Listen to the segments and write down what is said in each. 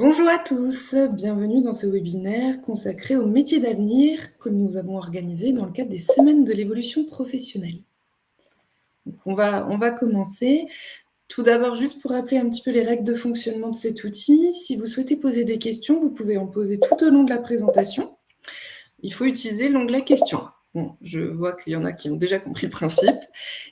Bonjour à tous, bienvenue dans ce webinaire consacré aux métiers d'avenir que nous avons organisé dans le cadre des semaines de l'évolution professionnelle. Donc on va commencer. Tout d'abord, juste pour rappeler un petit peu les règles de fonctionnement de cet outil, si vous souhaitez poser des questions, vous pouvez en poser tout au long de la présentation. Il faut utiliser l'onglet questions. Bon, je vois qu'il y en a qui ont déjà compris le principe.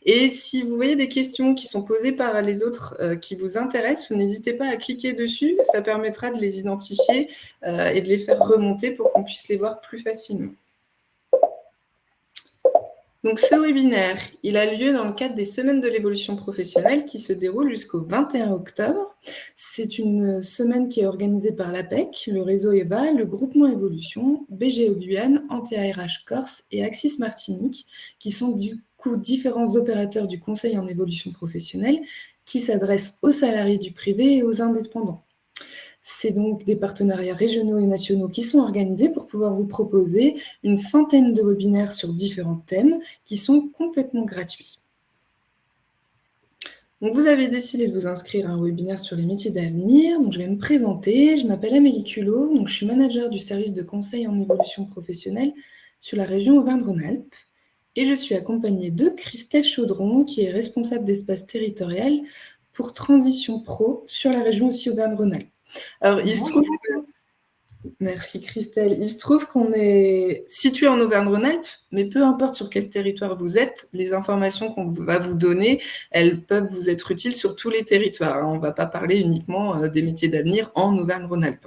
Et si vous voyez des questions qui sont posées par les autres qui vous intéressent, n'hésitez pas à cliquer dessus. Ça permettra de les identifier et de les faire remonter pour qu'on puisse les voir plus facilement. Donc ce webinaire, il a lieu dans le cadre des semaines de l'évolution professionnelle qui se déroulent jusqu'au 21 octobre. C'est une semaine qui est organisée par l'APEC, le réseau EVA, le groupement Évolution, BGO Guyane, Anti-ARH Corse et Axis Martinique, qui sont du coup différents opérateurs du conseil en évolution professionnelle qui s'adressent aux salariés du privé et aux indépendants. C'est donc des partenariats régionaux et nationaux qui sont organisés pour pouvoir vous proposer une centaine de webinaires sur différents thèmes qui sont complètement gratuits. Donc vous avez décidé de vous inscrire à un webinaire sur les métiers d'avenir. Donc je vais me présenter. Je m'appelle Amélie Culot. Donc je suis manager du service de conseil en évolution professionnelle sur la région Auvergne-Rhône-Alpes. Et je suis accompagnée de Christelle Chaudron, qui est responsable d'espace territorial pour Transition Pro sur la région aussi Auvergne-Rhône-Alpes. Alors, il se trouve que... Merci Christelle. Il se trouve qu'on est situé en Auvergne-Rhône-Alpes, mais peu importe sur quel territoire vous êtes, les informations qu'on va vous donner, elles peuvent vous être utiles sur tous les territoires. On ne va pas parler uniquement des métiers d'avenir en Auvergne-Rhône-Alpes.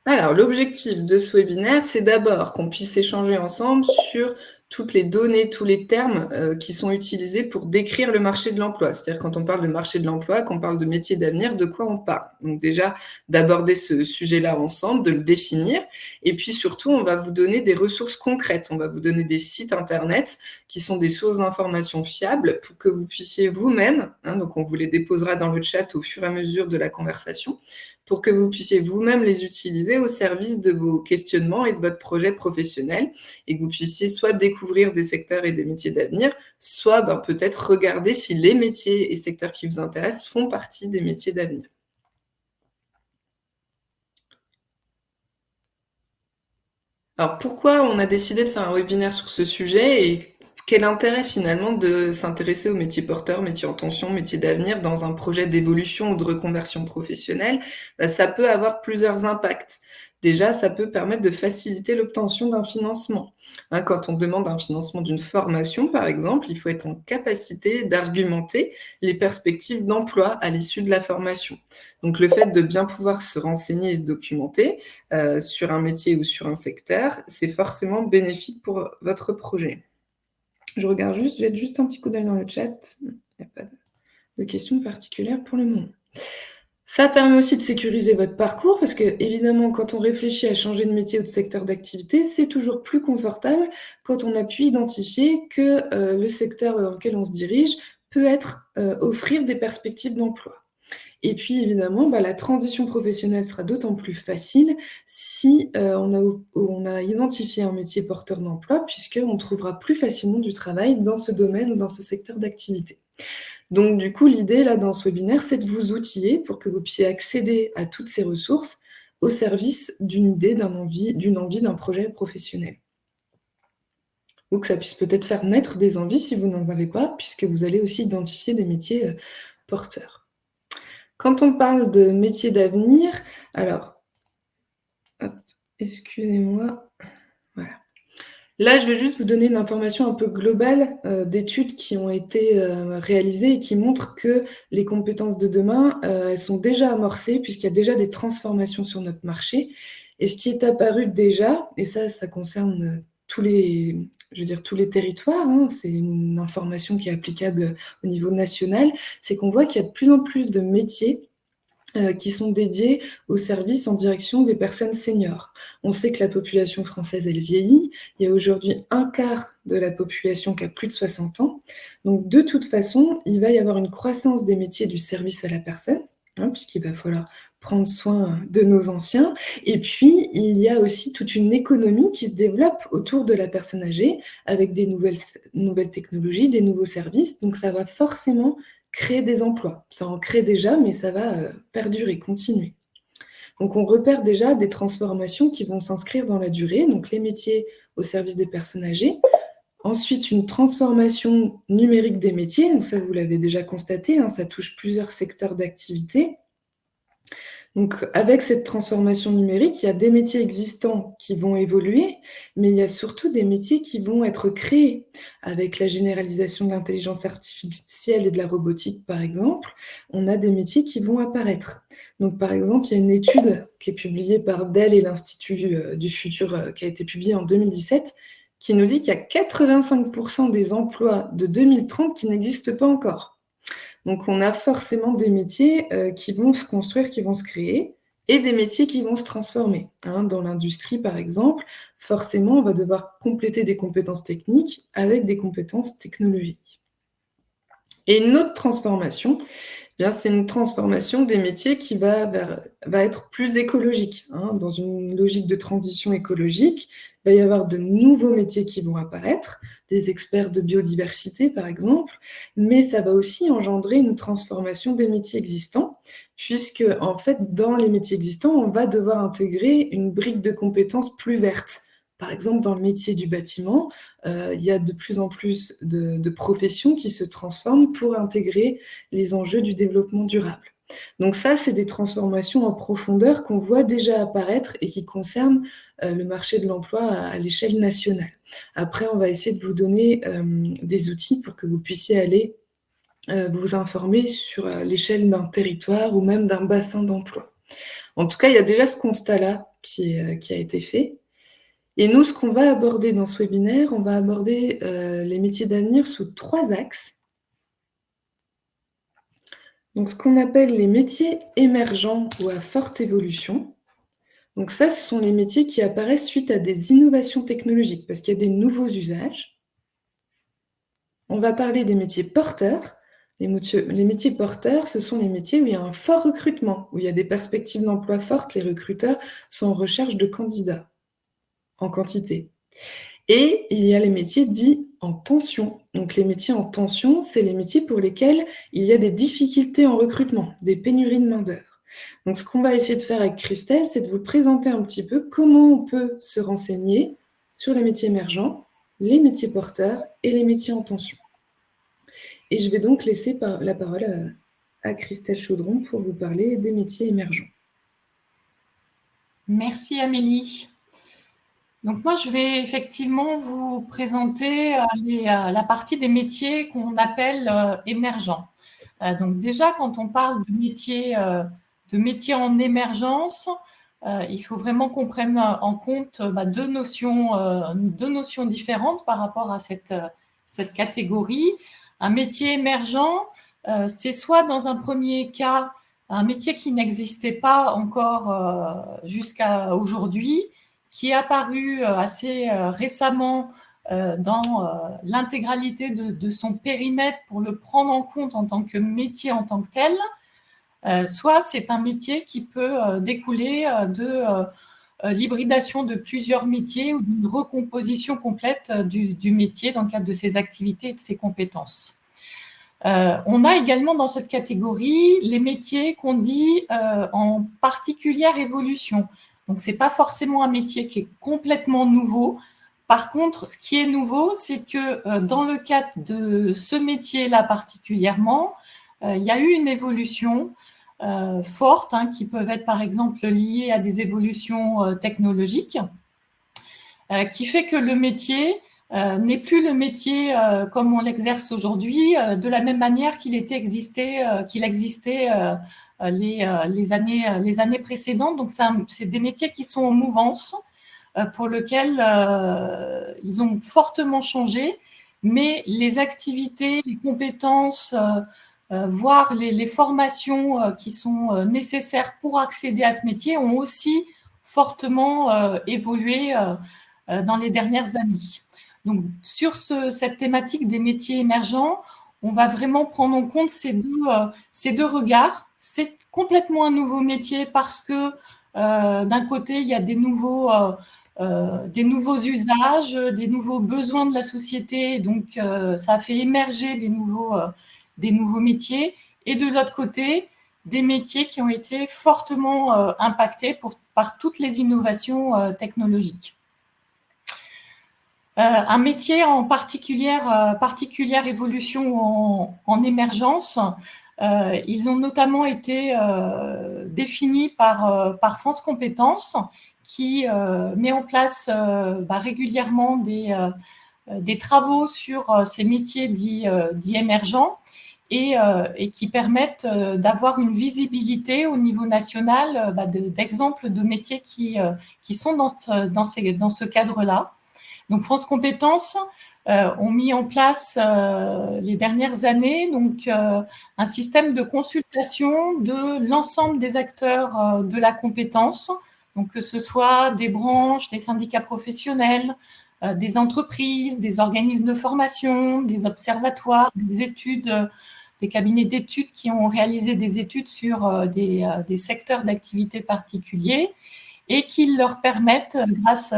Alors, l'objectif de ce webinaire, c'est d'abord qu'on puisse échanger ensemble sur toutes les données, tous les termes qui sont utilisés pour décrire le marché de l'emploi. C'est-à-dire quand on parle de marché de l'emploi, qu'on parle de métier d'avenir, de quoi on parle. Donc déjà, d'aborder ce sujet-là ensemble, de le définir. Et puis surtout, on va vous donner des ressources concrètes. On va vous donner des sites Internet qui sont des sources d'informations fiables pour que vous puissiez vous-même, donc on vous les déposera dans le chat au fur et à mesure de la conversation, pour que vous puissiez vous-même les utiliser au service de vos questionnements et de votre projet professionnel et que vous puissiez soit découvrir des secteurs et des métiers d'avenir, soit peut-être regarder si les métiers et secteurs qui vous intéressent font partie des métiers d'avenir. Alors pourquoi on a décidé de faire un webinaire sur ce sujet et quel intérêt finalement de s'intéresser aux métiers porteurs, métiers en tension, métiers d'avenir dans un projet d'évolution ou de reconversion professionnelle? Ça peut avoir plusieurs impacts. Déjà, ça peut permettre de faciliter l'obtention d'un financement. Quand on demande un financement d'une formation, par exemple, il faut être en capacité d'argumenter les perspectives d'emploi à l'issue de la formation. Donc le fait de bien pouvoir se renseigner et se documenter sur un métier ou sur un secteur, c'est forcément bénéfique pour votre projet. Je regarde juste, jette juste un petit coup d'œil dans le chat. Il n'y a pas de questions particulières pour le moment. Ça permet aussi de sécuriser votre parcours parce que, évidemment, quand on réfléchit à changer de métier ou de secteur d'activité, c'est toujours plus confortable quand on a pu identifier que le secteur dans lequel on se dirige peut offrir des perspectives d'emploi. Et puis, évidemment, la transition professionnelle sera d'autant plus facile si on a identifié un métier porteur d'emploi, puisqu'on trouvera plus facilement du travail dans ce domaine ou dans ce secteur d'activité. Donc, du coup, l'idée, là, dans ce webinaire, c'est de vous outiller pour que vous puissiez accéder à toutes ces ressources au service d'une idée, d'une envie, d'un projet professionnel. Ou que ça puisse peut-être faire naître des envies si vous n'en avez pas, puisque vous allez aussi identifier des métiers porteurs. Quand on parle de métiers d'avenir, alors, excusez-moi, voilà. Là, je vais juste vous donner une information un peu globale d'études qui ont été réalisées et qui montrent que les compétences de demain, elles sont déjà amorcées puisqu'il y a déjà des transformations sur notre marché. Et ce qui est apparu déjà, et ça concerne tous les territoires, c'est une information qui est applicable au niveau national, c'est qu'on voit qu'il y a de plus en plus de métiers qui sont dédiés aux services en direction des personnes seniors. On sait que la population française, elle vieillit. Il y a aujourd'hui un quart de la population qui a plus de 60 ans. Donc, de toute façon, il va y avoir une croissance des métiers du service à la personne, puisqu'il va falloir prendre soin de nos anciens. Et puis, il y a aussi toute une économie qui se développe autour de la personne âgée avec des nouvelles technologies, des nouveaux services. Donc, ça va forcément créer des emplois. Ça en crée déjà, mais ça va perdurer, continuer. Donc on repère déjà des transformations qui vont s'inscrire dans la durée, donc les métiers au service des personnes âgées. Ensuite, une transformation numérique des métiers, donc ça vous l'avez déjà constaté, hein, ça touche plusieurs secteurs d'activité. Donc avec cette transformation numérique, il y a des métiers existants qui vont évoluer, mais il y a surtout des métiers qui vont être créés. Avec la généralisation de l'intelligence artificielle et de la robotique, par exemple, on a des métiers qui vont apparaître. Donc par exemple, il y a une étude qui est publiée par Dell et l'Institut du futur, qui a été publiée en 2017, qui nous dit qu'il y a 85% des emplois de 2030 qui n'existent pas encore. Donc on a forcément des métiers qui vont se construire, qui vont se créer, et des métiers qui vont se transformer, hein. Dans l'industrie, par exemple, forcément, on va devoir compléter des compétences techniques avec des compétences technologiques. Et une autre transformation, bien, c'est une transformation des métiers qui va être plus écologique, hein. Dans une logique de transition écologique, il va y avoir de nouveaux métiers qui vont apparaître, des experts de biodiversité par exemple, mais ça va aussi engendrer une transformation des métiers existants, puisque en fait, dans les métiers existants, on va devoir intégrer une brique de compétences plus verte. Par exemple, dans le métier du bâtiment, il y a de plus en plus de professions qui se transforment pour intégrer les enjeux du développement durable. Donc ça, c'est des transformations en profondeur qu'on voit déjà apparaître et qui concernent le marché de l'emploi à l'échelle nationale. Après, on va essayer de vous donner des outils pour que vous puissiez aller vous informer sur l'échelle d'un territoire ou même d'un bassin d'emploi. En tout cas, il y a déjà ce constat-là qui a été fait. Et nous, ce qu'on va aborder dans ce webinaire, on va aborder les métiers d'avenir sous 3 axes. Donc, ce qu'on appelle les métiers émergents ou à forte évolution. Donc ça, ce sont les métiers qui apparaissent suite à des innovations technologiques, parce qu'il y a des nouveaux usages. On va parler des métiers porteurs. Les métiers porteurs, ce sont les métiers où il y a un fort recrutement, où il y a des perspectives d'emploi fortes. Les recruteurs sont en recherche de candidats en quantité. Et il y a les métiers dits en tension. Donc les métiers en tension, c'est les métiers pour lesquels il y a des difficultés en recrutement, des pénuries de main-d'œuvre. Donc ce qu'on va essayer de faire avec Christelle, c'est de vous présenter un petit peu comment on peut se renseigner sur les métiers émergents, les métiers porteurs et les métiers en tension. Et je vais donc laisser la parole à Christelle Chaudron pour vous parler des métiers émergents. Merci Amélie. Donc moi, je vais effectivement vous présenter la partie des métiers qu'on appelle émergents. Donc déjà, quand on parle de métiers en émergence, il faut vraiment qu'on prenne en compte deux notions différentes par rapport à cette catégorie. Un métier émergent, c'est soit dans un premier cas un métier qui n'existait pas encore jusqu'à aujourd'hui, qui est apparu assez récemment dans l'intégralité de son périmètre pour le prendre en compte en tant que métier en tant que tel, soit c'est un métier qui peut découler de l'hybridation de plusieurs métiers ou d'une recomposition complète du métier dans le cadre de ses activités et de ses compétences. On a également dans cette catégorie les métiers qu'on dit en particulière évolution. Donc, ce n'est pas forcément un métier qui est complètement nouveau. Par contre, ce qui est nouveau, c'est que dans le cadre de ce métier-là particulièrement, il y a eu une évolution forte, qui peuvent être par exemple liées à des évolutions technologiques, qui fait que le métier n'est plus le métier comme on l'exerce aujourd'hui, de la même manière qu'il existait les années précédentes. Donc, c'est des métiers qui sont en mouvance, pour lesquels ils ont fortement changé, mais les activités, les compétences, voire les formations qui sont nécessaires pour accéder à ce métier ont aussi fortement évolué dans les dernières années. Donc, sur cette thématique des métiers émergents, on va vraiment prendre en compte ces deux regards. C'est complètement un nouveau métier parce que d'un côté, il y a des nouveaux usages, des nouveaux besoins de la société. Donc, ça a fait émerger des des nouveaux métiers, et de l'autre côté, des métiers qui ont été fortement impactés par toutes les innovations technologiques. Un métier en particulière évolution en émergence, ils ont notamment été définis par France Compétences, qui met en place régulièrement des travaux sur ces métiers dits émergents et qui permettent d'avoir une visibilité au niveau national d'exemples de métiers qui sont dans ce cadre-là. Donc France Compétences ont mis en place les dernières années un système de consultation de l'ensemble des acteurs de la compétence, donc que ce soit des branches, des syndicats professionnels, des entreprises, des organismes de formation, des observatoires, des cabinets d'études qui ont réalisé des études sur des secteurs d'activité particuliers et qui leur permettent, grâce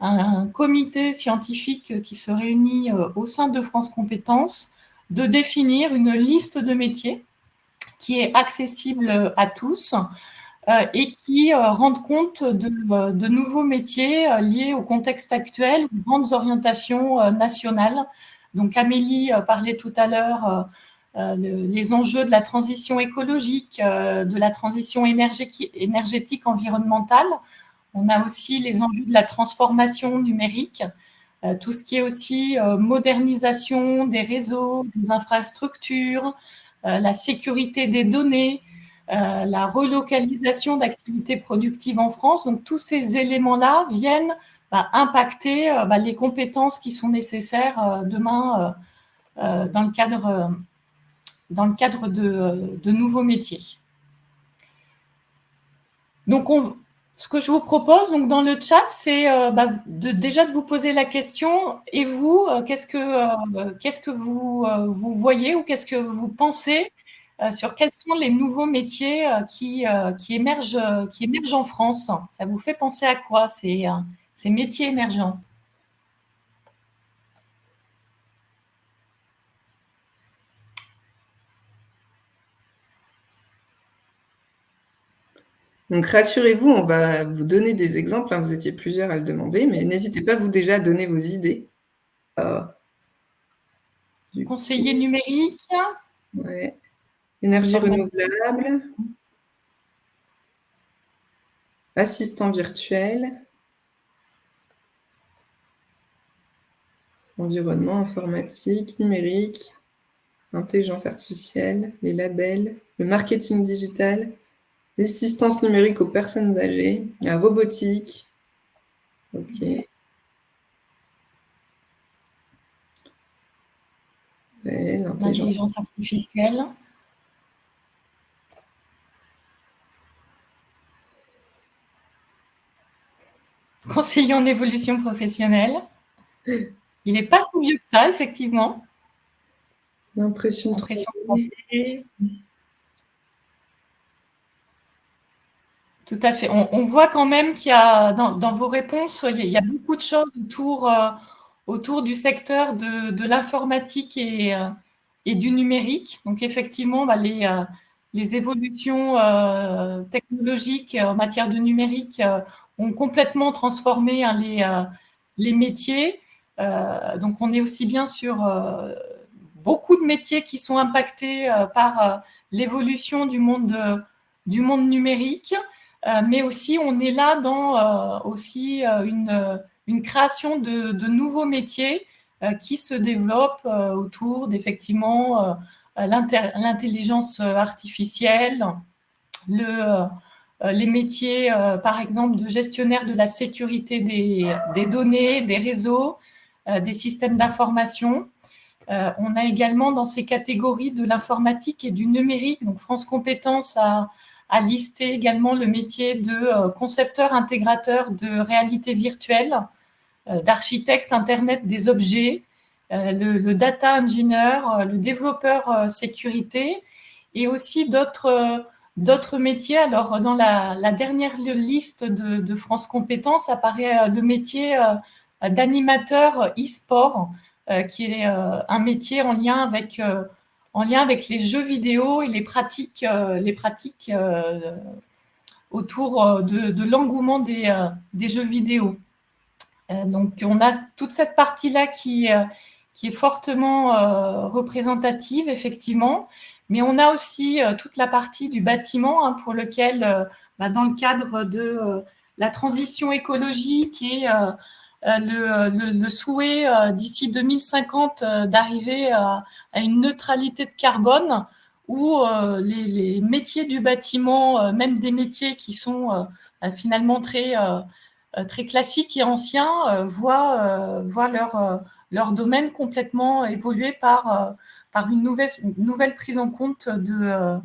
un comité scientifique qui se réunit au sein de France Compétences, de définir une liste de métiers qui est accessible à tous et qui rendent compte de nouveaux métiers liés au contexte actuel, aux grandes orientations nationales. Donc Amélie parlait tout à l'heure les enjeux de la transition écologique, de la transition énergétique environnementale. On a aussi les enjeux de la transformation numérique, tout ce qui est aussi modernisation des réseaux, des infrastructures, la sécurité des données, la relocalisation d'activités productives en France. Donc, tous ces éléments-là viennent impacter les compétences qui sont nécessaires demain dans le cadre de nouveaux métiers. Donc, ce que je vous propose donc, dans le chat, c'est déjà de vous poser la question, et vous, qu'est-ce que vous voyez ou qu'est-ce que vous pensez sur quels sont les nouveaux métiers qui émergent en France? Ça vous fait penser à quoi, ces métiers émergents? Donc rassurez-vous, on va vous donner des exemples, hein, vous étiez plusieurs à le demander, mais n'hésitez pas, vous, déjà, à donner vos idées. Conseiller numérique. Ouais. Énergie renouvelable. Assistant virtuel. Environnement informatique, numérique, intelligence artificielle, les labels, le marketing digital, l'assistance numérique aux personnes âgées, la robotique. Ok. Ouais, l'intelligence artificielle. Conseiller en évolution professionnelle. Il n'est pas si vieux que ça, effectivement. L'impression 3D. Tout à fait. On voit quand même qu'il y a, dans vos réponses, il y a beaucoup de choses autour du secteur de l'informatique et du numérique. Donc, effectivement, les évolutions technologiques en matière de numérique ont complètement transformé les métiers. Donc, on est aussi bien sur beaucoup de métiers qui sont impactés par l'évolution du monde numérique. Mais aussi, on est là dans aussi une création de nouveaux métiers qui se développent autour d'effectivement l'intelligence artificielle, les métiers, par exemple, de gestionnaire de la sécurité des données, des réseaux, des systèmes d'information. On a également dans ces catégories de l'informatique et du numérique, donc France Compétences a listé également le métier de concepteur intégrateur de réalité virtuelle, d'architecte Internet des objets, le data engineer, le développeur sécurité, et aussi d'autres métiers. Alors, dans la dernière liste de France Compétences apparaît le métier d'animateur e-sport, qui est un métier en lien avec en lien avec les jeux vidéo et les pratiques autour de l'engouement des jeux vidéo. Donc, on a toute cette partie-là qui est fortement représentative, effectivement. Mais on a aussi toute la partie du bâtiment, pour lequel, dans le cadre de la transition écologique et le souhait d'ici 2050 d'arriver à une neutralité de carbone, où les métiers du bâtiment, même des métiers qui sont finalement très classiques et anciens, voient leur domaine complètement évoluer par une nouvelle prise en compte de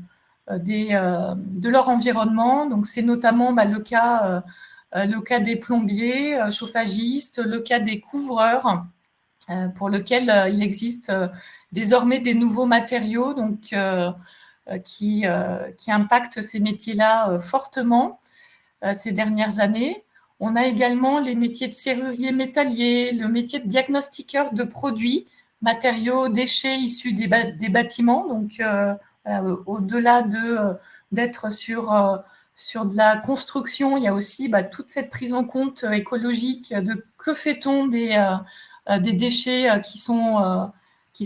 leur environnement. Donc, c'est notamment le cas des plombiers, chauffagistes, le cas des couvreurs, pour lequel il existe désormais des nouveaux matériaux qui impactent ces métiers-là fortement ces dernières années. On a également les métiers de serrurier métallier, le métier de diagnostiqueur de produits, matériaux, déchets issus des bâtiments. Donc, au-delà d'être sur de la construction, il y a aussi toute cette prise en compte écologique de que fait-on des déchets qui sont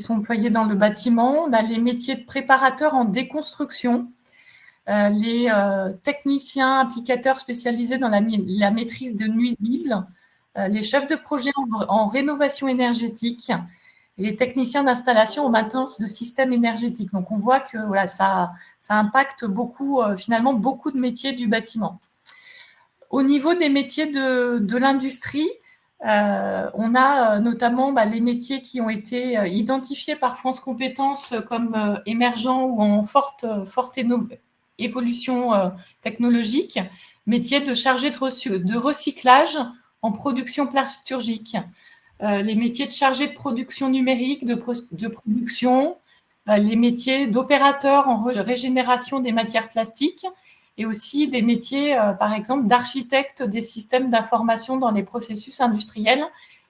employés dans le bâtiment. On a les métiers de préparateur en déconstruction, les techniciens applicateurs spécialisés dans la maîtrise de nuisibles, les chefs de projet en rénovation énergétique et les techniciens d'installation en maintenance de systèmes énergétiques. Donc, on voit que ça impacte beaucoup, finalement, beaucoup de métiers du bâtiment. Au niveau des métiers de l'industrie, on a notamment les métiers qui ont été identifiés par France Compétences comme émergents ou en forte évolution technologique, métiers de chargé de recyclage en production plasturgique, les métiers de chargé de production numérique, de production, les métiers d'opérateur en régénération des matières plastiques, et aussi des métiers, par exemple, d'architecte des systèmes d'information dans les processus industriels.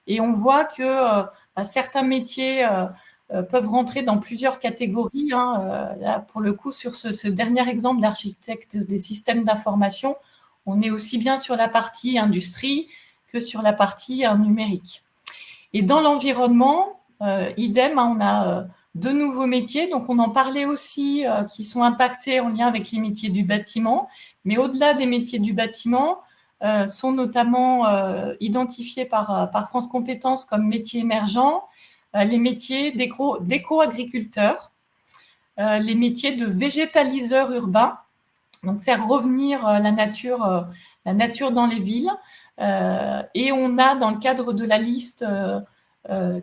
Et on voit que certains métiers peuvent rentrer dans plusieurs catégories. Là, pour le coup, sur ce dernier exemple d'architecte des systèmes d'information, on est aussi bien sur la partie industrie que sur la partie numérique. Et dans l'environnement, idem, on a de nouveaux métiers. Donc, on en parlait aussi, qui sont impactés en lien avec les métiers du bâtiment. Mais au-delà des métiers du bâtiment, sont notamment identifiés par France Compétences comme métiers émergents, les métiers d'éco-agriculteurs, les métiers de végétaliseurs urbains, donc faire revenir la nature dans les villes. Et on a, dans le cadre de la liste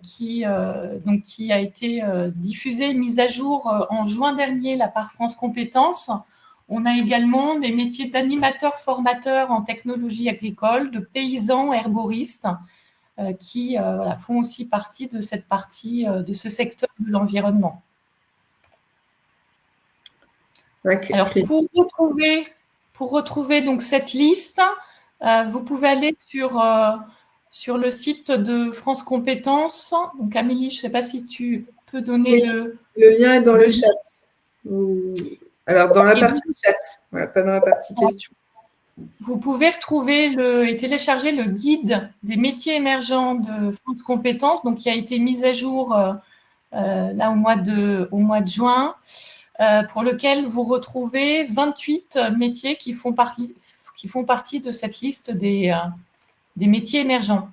qui a été diffusée, mise à jour en juin dernier là, par France Compétences, on a également des métiers d'animateurs formateurs en technologie agricole, de paysans herboristes, qui font aussi partie de cette partie de ce secteur de l'environnement. Okay. Alors, pour retrouver donc cette liste, vous pouvez aller sur le site de France Compétences. Donc, Amélie, je ne sais pas si tu peux donner le lien est dans le chat. Alors, dans la partie chat, voilà, pas dans la partie questions. Vous pouvez retrouver et télécharger le guide des métiers émergents de France Compétences, donc qui a été mis à jour là au mois de juin, pour lequel vous retrouvez 28 métiers qui font partie de cette liste des métiers émergents.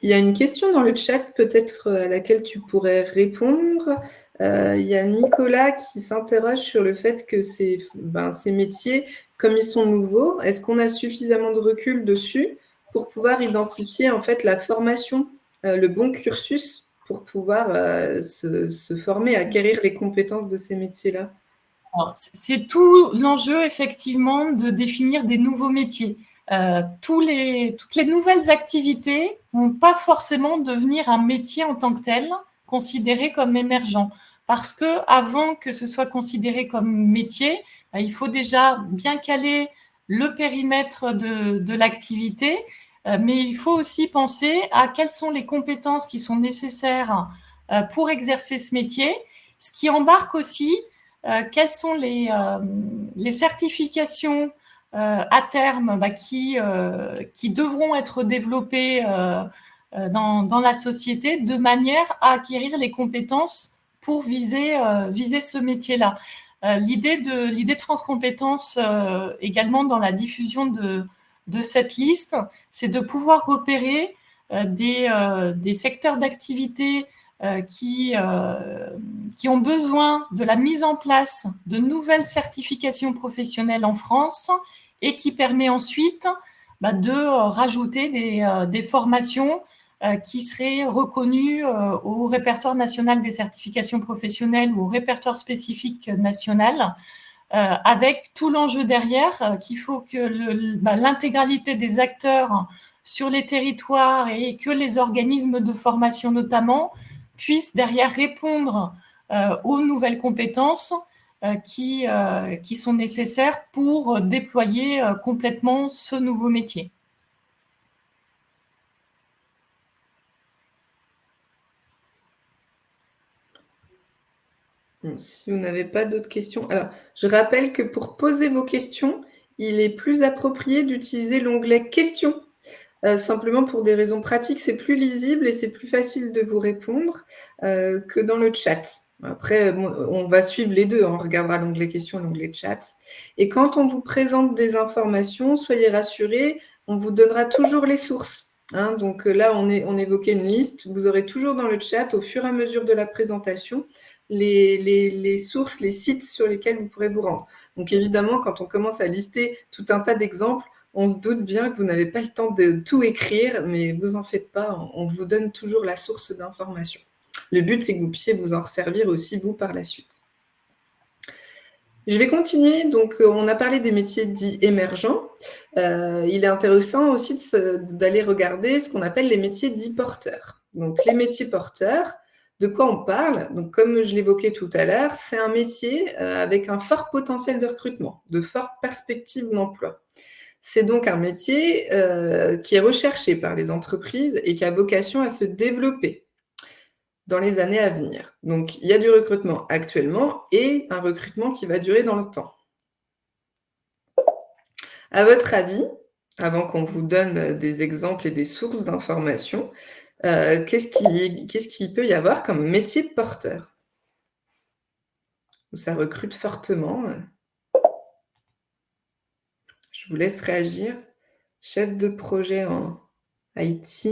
Il y a une question dans le chat, peut-être à laquelle tu pourrais répondre. Il y a Nicolas qui s'interroge sur le fait que ces métiers, comme ils sont nouveaux, est-ce qu'on a suffisamment de recul dessus pour pouvoir identifier en fait la formation, le bon cursus pour pouvoir se former, acquérir les compétences de ces métiers-là? C'est tout l'enjeu, effectivement, de définir des nouveaux métiers. Toutes les nouvelles activités ne vont pas forcément devenir un métier en tant que tel, considéré comme émergent. Parce qu'avant que ce soit considéré comme métier, il faut déjà bien caler le périmètre de l'activité, mais il faut aussi penser à quelles sont les compétences qui sont nécessaires pour exercer ce métier, ce qui embarque aussi quelles sont les certifications à terme qui devront être développées dans la société de manière à acquérir les compétences pour viser ce métier-là. L'idée de France Compétences également dans la diffusion de cette liste, c'est de pouvoir repérer des secteurs d'activité qui ont besoin de la mise en place de nouvelles certifications professionnelles en France et qui permet ensuite de rajouter des formations qui seraient reconnues au répertoire national des certifications professionnelles ou au répertoire spécifique national, avec tout l'enjeu derrière, qu'il faut que l'intégralité des acteurs sur les territoires et que les organismes de formation notamment puissent derrière répondre aux nouvelles compétences qui sont nécessaires pour déployer complètement ce nouveau métier. Bon, si vous n'avez pas d'autres questions, alors je rappelle que pour poser vos questions, il est plus approprié d'utiliser l'onglet questions. Simplement pour des raisons pratiques, c'est plus lisible et c'est plus facile de vous répondre que dans le chat. Après, on va suivre les deux, on regardera l'onglet questions et l'onglet chat. Et quand on vous présente des informations, soyez rassurés, on vous donnera toujours les sources. Donc là, on évoquait une liste. Vous aurez toujours dans le chat, au fur et à mesure de la présentation, les sources, les sites sur lesquels vous pourrez vous rendre. Donc évidemment, quand on commence à lister tout un tas d'exemples, on se doute bien que vous n'avez pas le temps de tout écrire, mais vous en faites pas, on vous donne toujours la source d'information. Le but, c'est que vous puissiez vous en resservir aussi, vous, par la suite. Je vais continuer. Donc, on a parlé des métiers dits émergents. Il est intéressant aussi d'aller regarder ce qu'on appelle les métiers dits porteurs. Donc, les métiers porteurs, de quoi on parle? Donc, comme je l'évoquais tout à l'heure, c'est un métier avec un fort potentiel de recrutement, de fortes perspectives d'emploi. C'est donc un métier qui est recherché par les entreprises et qui a vocation à se développer dans les années à venir. Donc, il y a du recrutement actuellement et un recrutement qui va durer dans le temps. À votre avis, avant qu'on vous donne des exemples et des sources d'informations, qu'est-ce qu'il peut y avoir comme métier porteur? Où ça recrute fortement. Je vous laisse réagir. Chef de projet en IT.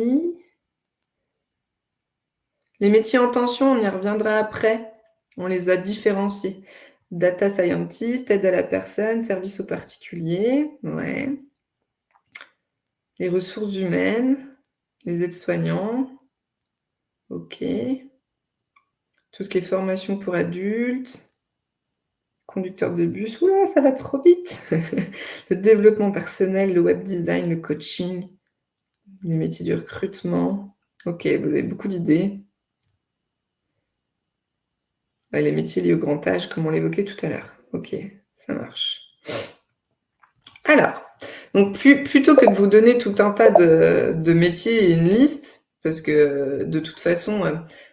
Les métiers en tension, on y reviendra après. On les a différenciés. Data scientist, aide à la personne, service aux particuliers. Ouais. Les ressources humaines, les aides-soignants. OK. Tout ce qui est formation pour adultes. Conducteur de bus. Oula, ça va trop vite. Le développement personnel, le web design, le coaching. Les métiers du recrutement. OK, vous avez beaucoup d'idées. Ouais, les métiers liés au grand âge, comme on l'évoquait tout à l'heure. OK, ça marche. Alors, donc plutôt que de vous donner tout un tas de métiers et une liste, parce que de toute façon,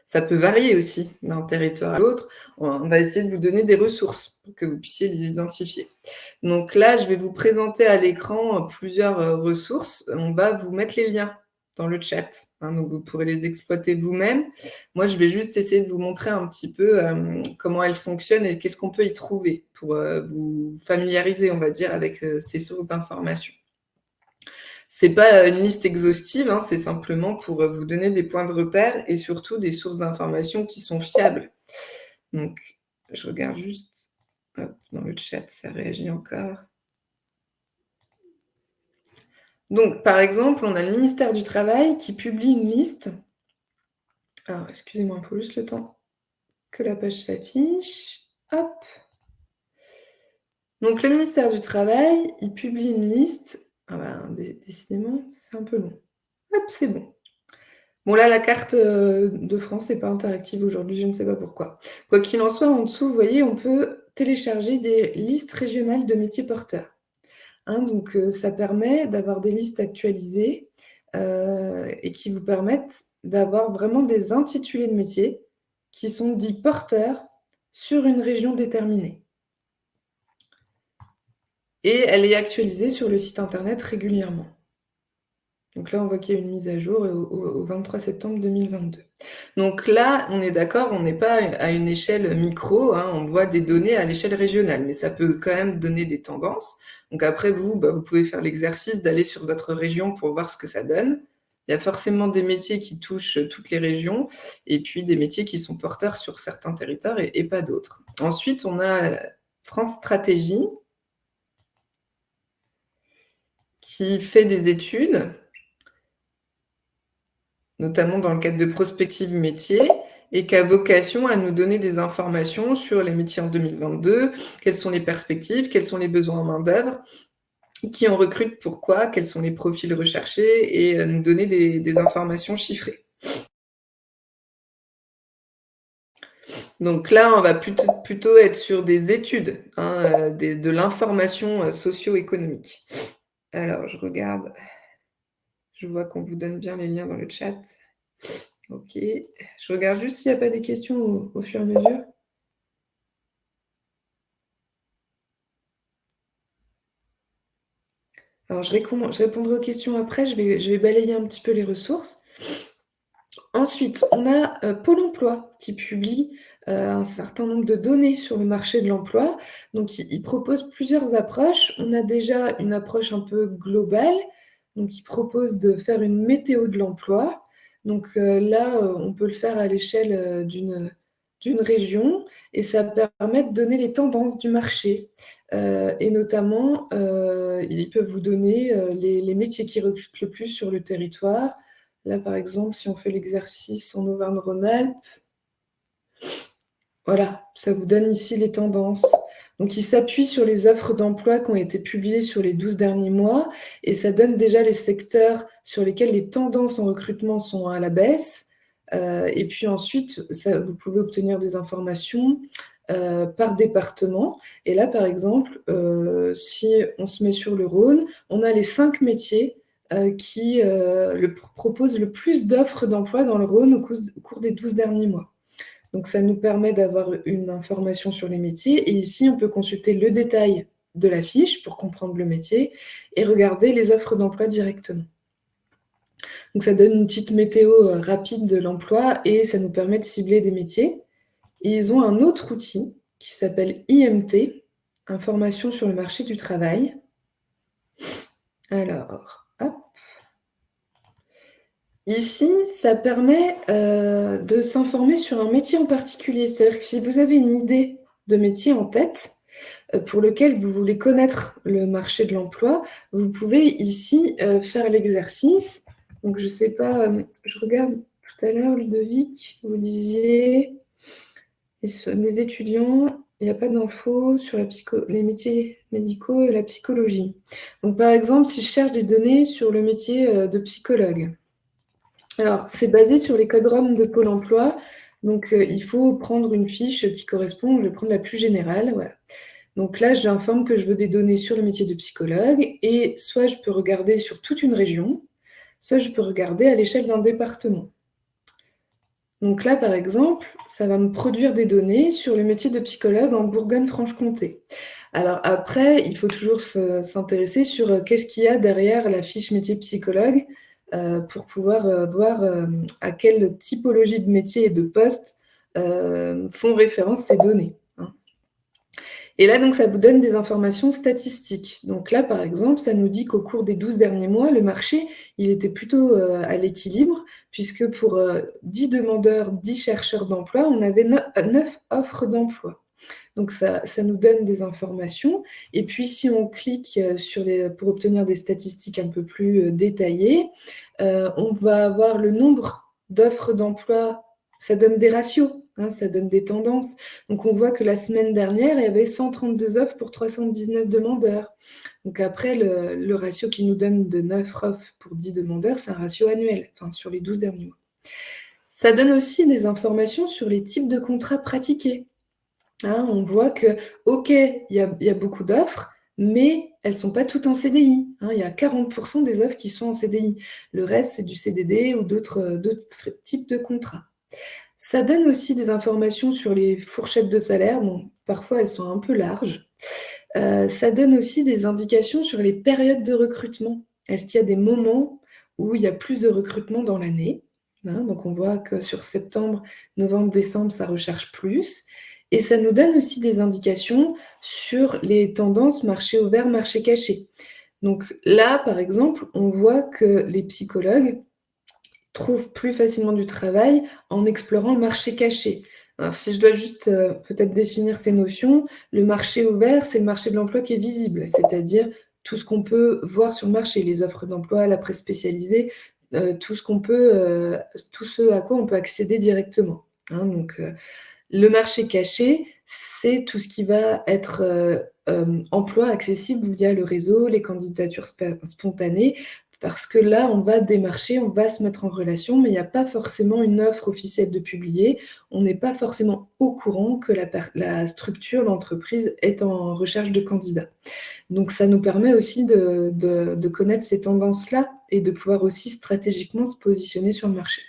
ça peut varier aussi d'un territoire à l'autre, on va essayer de vous donner des ressources pour que vous puissiez les identifier. Donc là, je vais vous présenter à l'écran plusieurs ressources. On va vous mettre les liens dans le chat, donc vous pourrez les exploiter vous-même. Moi, je vais juste essayer de vous montrer un petit peu comment elles fonctionnent et qu'est-ce qu'on peut y trouver pour vous familiariser, on va dire, avec ces sources d'informations. C'est pas une liste exhaustive, c'est simplement pour vous donner des points de repère et surtout des sources d'informations qui sont fiables. Donc, je regarde juste dans le chat, ça réagit encore. Donc, par exemple, on a le ministère du Travail qui publie une liste. Alors, excusez-moi, il faut juste le temps que la page s'affiche. Hop. Donc, le ministère du Travail, il publie une liste. Ah ben, décidément, c'est un peu long. Hop, c'est bon. Bon, là, la carte de France n'est pas interactive aujourd'hui, je ne sais pas pourquoi. Quoi qu'il en soit, en dessous, vous voyez, on peut télécharger des listes régionales de métiers porteurs. Donc, ça permet d'avoir des listes actualisées et qui vous permettent d'avoir vraiment des intitulés de métiers qui sont dits porteurs sur une région déterminée. Et elle est actualisée sur le site internet régulièrement. Donc là, on voit qu'il y a une mise à jour au 23 septembre 2022. Donc là, on est d'accord, on n'est pas à une échelle micro, hein, on voit des données à l'échelle régionale, mais ça peut quand même donner des tendances. Donc après, vous pouvez faire l'exercice d'aller sur votre région pour voir ce que ça donne. Il y a forcément des métiers qui touchent toutes les régions, et puis des métiers qui sont porteurs sur certains territoires et pas d'autres. Ensuite, on a France Stratégie, qui fait des études, notamment dans le cadre de prospective métiers, et qui a vocation à nous donner des informations sur les métiers en 2022, quelles sont les perspectives, quels sont les besoins en main-d'œuvre, qui en recrute, pourquoi, quels sont les profils recherchés, et nous donner des informations chiffrées. Donc là, on va plutôt être sur des études, hein, de l'information socio-économique. Alors, je regarde. Je vois qu'on vous donne bien les liens dans le chat. Ok. Je regarde juste s'il n'y a pas des questions au fur et à mesure. Alors, je répondrai aux questions après. Je vais balayer un petit peu les ressources. Ensuite, on a Pôle emploi qui publie un certain nombre de données sur le marché de l'emploi. Donc, il propose plusieurs approches. On a déjà une approche un peu globale. Donc, il propose de faire une météo de l'emploi. Donc là, on peut le faire à l'échelle d'une région et ça permet de donner les tendances du marché. Et notamment, ils peuvent vous donner les métiers qui recrutent le plus sur le territoire. Là, par exemple, si on fait l'exercice en Auvergne-Rhône-Alpes, voilà, ça vous donne ici les tendances. Donc, il s'appuie sur les offres d'emploi qui ont été publiées sur les 12 derniers mois et ça donne déjà les secteurs sur lesquels les tendances en recrutement sont à la baisse. Et puis ensuite, vous pouvez obtenir des informations par département. Et là, par exemple, si on se met sur le Rhône, on a les 5 métiers qui proposent le plus d'offres d'emploi dans le Rhône au cours des 12 derniers mois. Donc, ça nous permet d'avoir une information sur les métiers. Et ici, on peut consulter le détail de la fiche pour comprendre le métier et regarder les offres d'emploi directement. Donc, ça donne une petite météo rapide de l'emploi et ça nous permet de cibler des métiers. Et ils ont un autre outil qui s'appelle IMT, Information sur le marché du travail. Alors, hop. Ici, ça permet de s'informer sur un métier en particulier. C'est-à-dire que si vous avez une idée de métier en tête, pour lequel vous voulez connaître le marché de l'emploi, vous pouvez ici faire l'exercice. Donc, je ne sais pas, je regarde tout à l'heure, Ludovic, vous disiez, les étudiants, il n'y a pas d'infos sur les métiers médicaux et la psychologie. Donc, par exemple, si je cherche des données sur le métier de psychologue, alors, c'est basé sur les codes ROM de Pôle emploi. Donc, il faut prendre une fiche qui correspond. Je vais prendre la plus générale. Voilà. Donc là, j'informe que je veux des données sur le métier de psychologue. Et soit je peux regarder sur toute une région, soit je peux regarder à l'échelle d'un département. Donc là, par exemple, ça va me produire des données sur le métier de psychologue en Bourgogne-Franche-Comté. Alors après, il faut toujours s'intéresser sur qu'est-ce qu'il y a derrière la fiche métier psychologue pour pouvoir voir à quelle typologie de métier et de poste font référence ces données. Hein. Et là, donc, ça vous donne des informations statistiques. Donc là, par exemple, ça nous dit qu'au cours des 12 derniers mois, le marché, il était plutôt à l'équilibre, puisque pour 10 demandeurs, 10 chercheurs d'emploi, on avait 9 offres d'emploi. Donc, ça nous donne des informations. Et puis, si on clique pour obtenir des statistiques un peu plus détaillées, on va avoir le nombre d'offres d'emploi. Ça donne des ratios, hein, ça donne des tendances. Donc, on voit que la semaine dernière, il y avait 132 offres pour 319 demandeurs. Donc, après, le ratio qui nous donne de 9 offres pour 10 demandeurs, c'est un ratio annuel, enfin, sur les 12 derniers mois. Ça donne aussi des informations sur les types de contrats pratiqués. Hein, on voit que, OK, il y a beaucoup d'offres, mais elles ne sont pas toutes en CDI. Hein, il y a 40% des offres qui sont en CDI. Le reste, c'est du CDD ou d'autres types de contrats. Ça donne aussi des informations sur les fourchettes de salaire. Bon, parfois elles sont un peu larges. Ça donne aussi des indications sur les périodes de recrutement. Est-ce qu'il y a des moments où il y a plus de recrutement dans l'année? Hein, donc on voit que sur septembre, novembre, décembre, ça recherche plus et ça nous donne aussi des indications sur les tendances marché ouvert, marché caché. Donc là, par exemple, on voit que les psychologues trouvent plus facilement du travail en explorant le marché caché. Alors si je dois juste, peut-être définir ces notions, le marché ouvert, c'est le marché de l'emploi qui est visible, c'est-à-dire tout ce qu'on peut voir sur le marché, les offres d'emploi, la presse spécialisée, tout ce qu'on peut, tout ce à quoi on peut accéder directement, hein. Donc, le marché caché, c'est tout ce qui va être, emploi accessible via le réseau, les candidatures spontanées, parce que là, on va démarcher, on va se mettre en relation, mais il n'y a pas forcément une offre officielle de publier. On n'est pas forcément au courant que la structure, l'entreprise est en recherche de candidats. Donc ça nous permet aussi de connaître ces tendances-là et de pouvoir aussi stratégiquement se positionner sur le marché.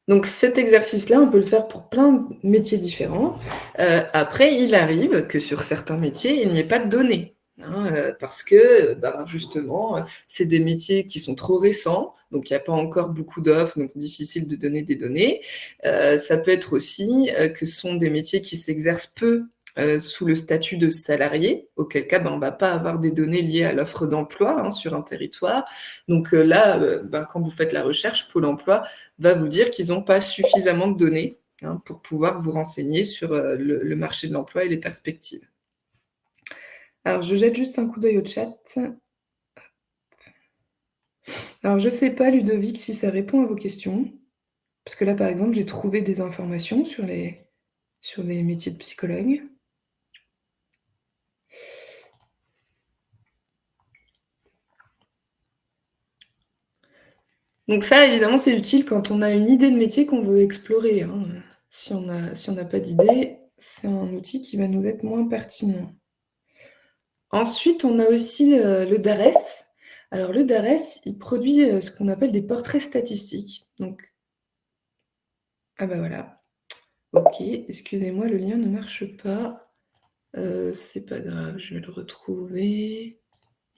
Donc cet exercice-là, on peut le faire pour plein de métiers différents. Après, il arrive que sur certains métiers, il n'y ait pas de données, hein, parce que, justement, c'est des métiers qui sont trop récents, donc il n'y a pas encore beaucoup d'offres, donc c'est difficile de donner des données. Ça peut être aussi, que ce sont des métiers qui s'exercent peu, sous le statut de salarié, auquel cas, on va pas avoir des données liées à l'offre d'emploi, hein, sur un territoire. Donc, là, quand vous faites la recherche, Pôle emploi va vous dire qu'ils n'ont pas suffisamment de données, hein, pour pouvoir vous renseigner sur le marché de l'emploi et les perspectives. Alors, je jette juste un coup d'œil au chat. Alors, je ne sais pas, Ludovic, si ça répond à vos questions, parce que là, par exemple, j'ai trouvé des informations sur les métiers de psychologue. Donc ça, évidemment, c'est utile quand on a une idée de métier qu'on veut explorer, hein. Si on n'a pas d'idée, c'est un outil qui va nous être moins pertinent. Ensuite, on a aussi le DARES. Alors le DARES, il produit, ce qu'on appelle des portraits statistiques. Donc ah bah voilà. OK, excusez-moi, le lien ne marche pas. C'est pas grave, je vais le retrouver.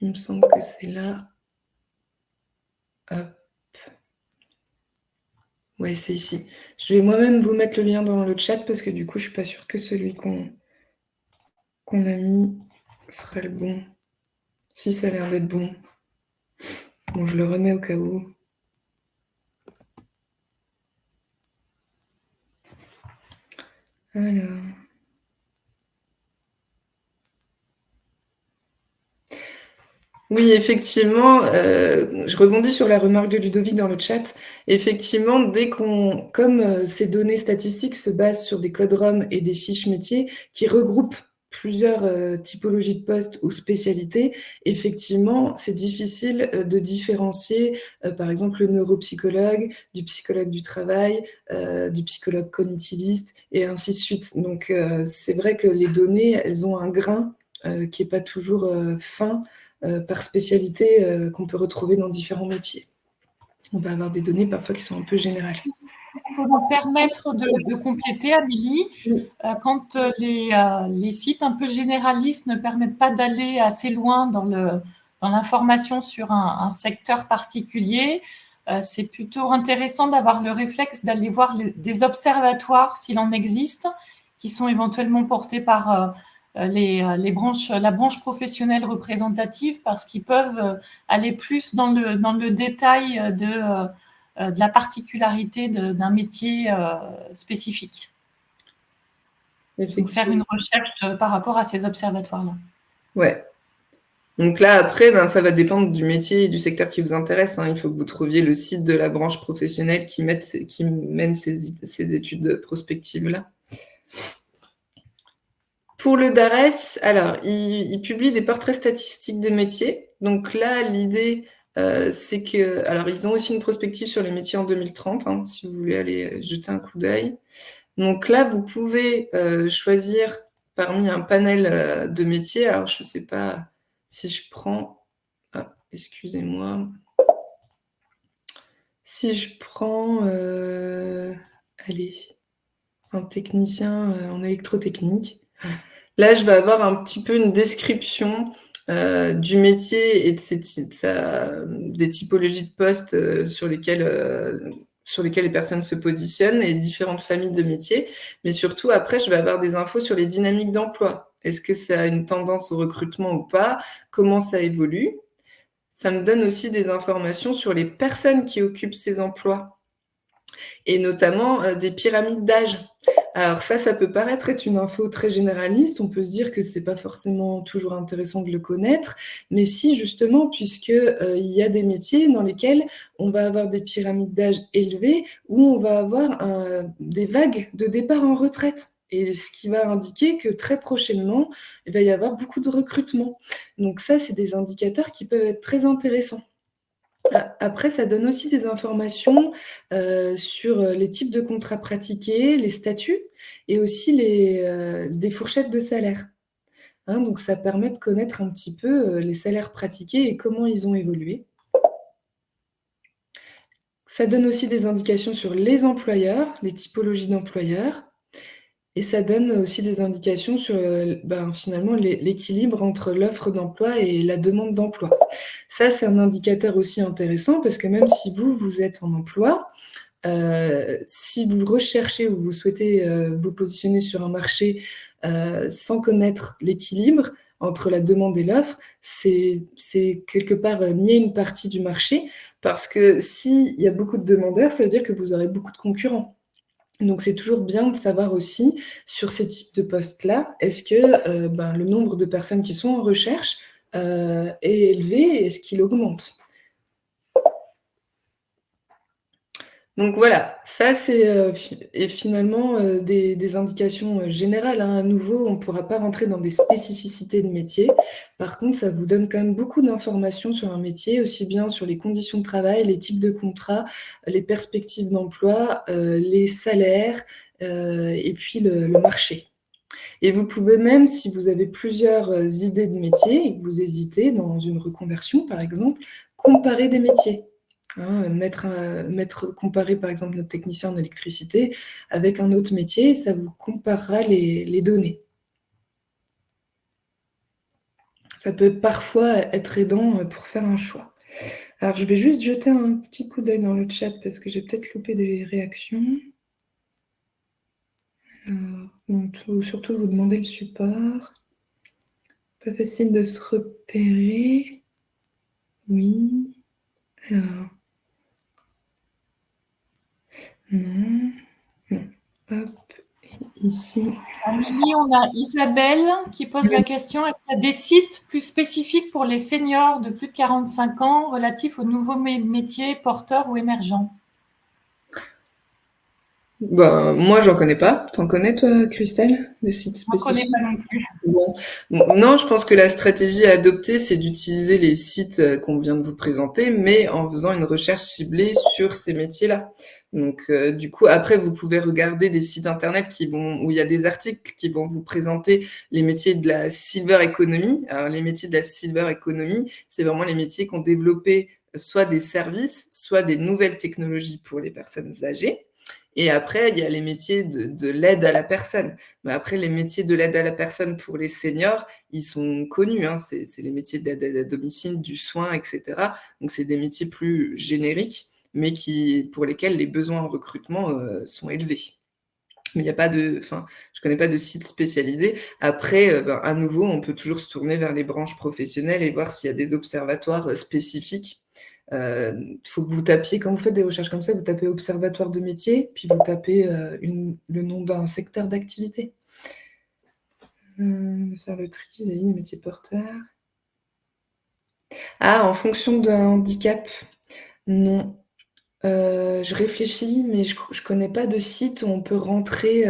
Il me semble que c'est là. Hop. Ouais, c'est ici. Je vais moi-même vous mettre le lien dans le chat parce que du coup, je suis pas sûre que celui qu'on a mis sera le bon. Si, ça a l'air d'être bon. Bon, je le remets au cas où. Alors. Oui, effectivement, je rebondis sur la remarque de Ludovic dans le chat. Effectivement, comme ces données statistiques se basent sur des codes ROM et des fiches métiers qui regroupent plusieurs, typologies de postes ou spécialités, effectivement, c'est difficile, de différencier, par exemple, le neuropsychologue, du psychologue du travail, du psychologue cognitiviste et ainsi de suite. Donc, c'est vrai que les données, elles ont un grain, qui est pas toujours, fin, par spécialité, qu'on peut retrouver dans différents métiers. On va avoir des données parfois qui sont un peu générales. Pour nous permettre de compléter, Amélie, Oui. quand les sites un peu généralistes ne permettent pas d'aller assez loin dans l'information sur un secteur particulier, c'est plutôt intéressant d'avoir le réflexe d'aller voir des observatoires, s'il en existe, qui sont éventuellement portés par la branche professionnelle représentative, parce qu'ils peuvent aller plus dans le détail de la particularité d'un métier spécifique. Donc, faire une recherche par rapport à ces observatoires-là. Ouais. Donc là, après, ça va dépendre du métier et du secteur qui vous intéresse, hein. Il faut que vous trouviez le site de la branche professionnelle qui mène ces études prospectives-là. Pour le DARES, alors, il publie des portraits statistiques des métiers. Donc là, l'idée, c'est que alors ils ont aussi une prospective sur les métiers en 2030, hein, si vous voulez aller jeter un coup d'œil. Donc là, vous pouvez, choisir parmi un panel, de métiers. Alors je ne sais pas si je prends excusez-moi. Si je prends, allez, un technicien, en électrotechnique, là, je vais avoir un petit peu une description, du métier et de ses ty de sa des typologies de postes, sur lesquels les personnes se positionnent et différentes familles de métiers. Mais surtout, après, je vais avoir des infos sur les dynamiques d'emploi. Est-ce que ça a une tendance au recrutement ou pas? Comment ça évolue? Ça me donne aussi des informations sur les personnes qui occupent ces emplois et notamment, des pyramides d'âge. Alors ça peut paraître être une info très généraliste, on peut se dire que c'est pas forcément toujours intéressant de le connaître, mais si justement puisque, il y a des métiers dans lesquels on va avoir des pyramides d'âge élevées, où on va avoir des vagues de départ en retraite et ce qui va indiquer que très prochainement, il va y avoir beaucoup de recrutement. Donc ça, c'est des indicateurs qui peuvent être très intéressants. Après, ça donne aussi des informations, sur, les types de contrats pratiqués, les statuts et aussi des fourchettes de salaire, hein. Donc ça permet de connaître un petit peu, les salaires pratiqués et comment ils ont évolué. Ça donne aussi des indications sur les employeurs, les typologies d'employeurs et ça donne aussi des indications sur, finalement l'équilibre entre l'offre d'emploi et la demande d'emploi. Ça, c'est un indicateur aussi intéressant parce que même si vous êtes en emploi, si vous recherchez ou vous souhaitez, vous positionner sur un marché, sans connaître l'équilibre entre la demande et l'offre, c'est quelque part, nier une partie du marché parce que s'il y a beaucoup de demandeurs, ça veut dire que vous aurez beaucoup de concurrents. Donc c'est toujours bien de savoir aussi sur ces types de postes-là, est-ce que, le nombre de personnes qui sont en recherche, est élevé et est-ce qu'il augmente? Donc voilà, ça c'est, finalement, des indications, générales, hein. À nouveau, on ne pourra pas rentrer dans des spécificités de métier. Par contre, ça vous donne quand même beaucoup d'informations sur un métier, aussi bien sur les conditions de travail, les types de contrats, les perspectives d'emploi, les salaires, et puis le marché. Et vous pouvez même, si vous avez plusieurs, idées de métiers et que vous hésitez dans une reconversion, par exemple, comparer des métiers. Hein, comparer par exemple notre technicien en électricité avec un autre métier et ça vous comparera les données. Ça peut parfois être aidant, pour faire un choix. Alors je vais juste jeter un petit coup d'œil dans le chat parce que j'ai peut-être loupé des réactions. Donc surtout vous demander le support. Pas facile de se repérer. Oui. Alors. Non. Non. Hop. Et ici. Amélie, on a Isabelle qui pose la question, est-ce qu'il y a des sites plus spécifiques pour les seniors de plus de 45 ans relatifs aux nouveaux métiers porteurs ou émergents? Moi, j'en connais pas. T'en connais, toi, Christelle, des sites Je ne connais spécifiques? pas non plus. Bon. Non, je pense que la stratégie à adopter, c'est d'utiliser les sites qu'on vient de vous présenter, mais en faisant une recherche ciblée sur ces métiers-là. Donc, du coup, après, vous pouvez regarder des sites internet où il y a des articles qui vont vous présenter les métiers de la silver economy. Alors, les métiers de la silver economy, c'est vraiment les métiers qui ont développé soit des services, soit des nouvelles technologies pour les personnes âgées. Et après, il y a les métiers de l'aide à la personne. Mais après, les métiers de l'aide à la personne pour les seniors, ils sont connus, hein. C'est les métiers d'aide à domicile, du soin, et cetera. Donc, c'est des métiers plus génériques, mais pour lesquels les besoins en recrutement sont élevés. Mais il y a pas je connais pas de site spécialisé. Après, à nouveau, on peut toujours se tourner vers les branches professionnelles et voir s'il y a des observatoires spécifiques. Il faut que vous tapiez, quand vous faites des recherches comme ça, vous tapez observatoire de métier, puis vous tapez le nom d'un secteur d'activité. De faire le tri vis-à-vis des métiers porteurs. Ah, en fonction d'un handicap, non. Je réfléchis, mais je connais pas de site où on peut rentrer.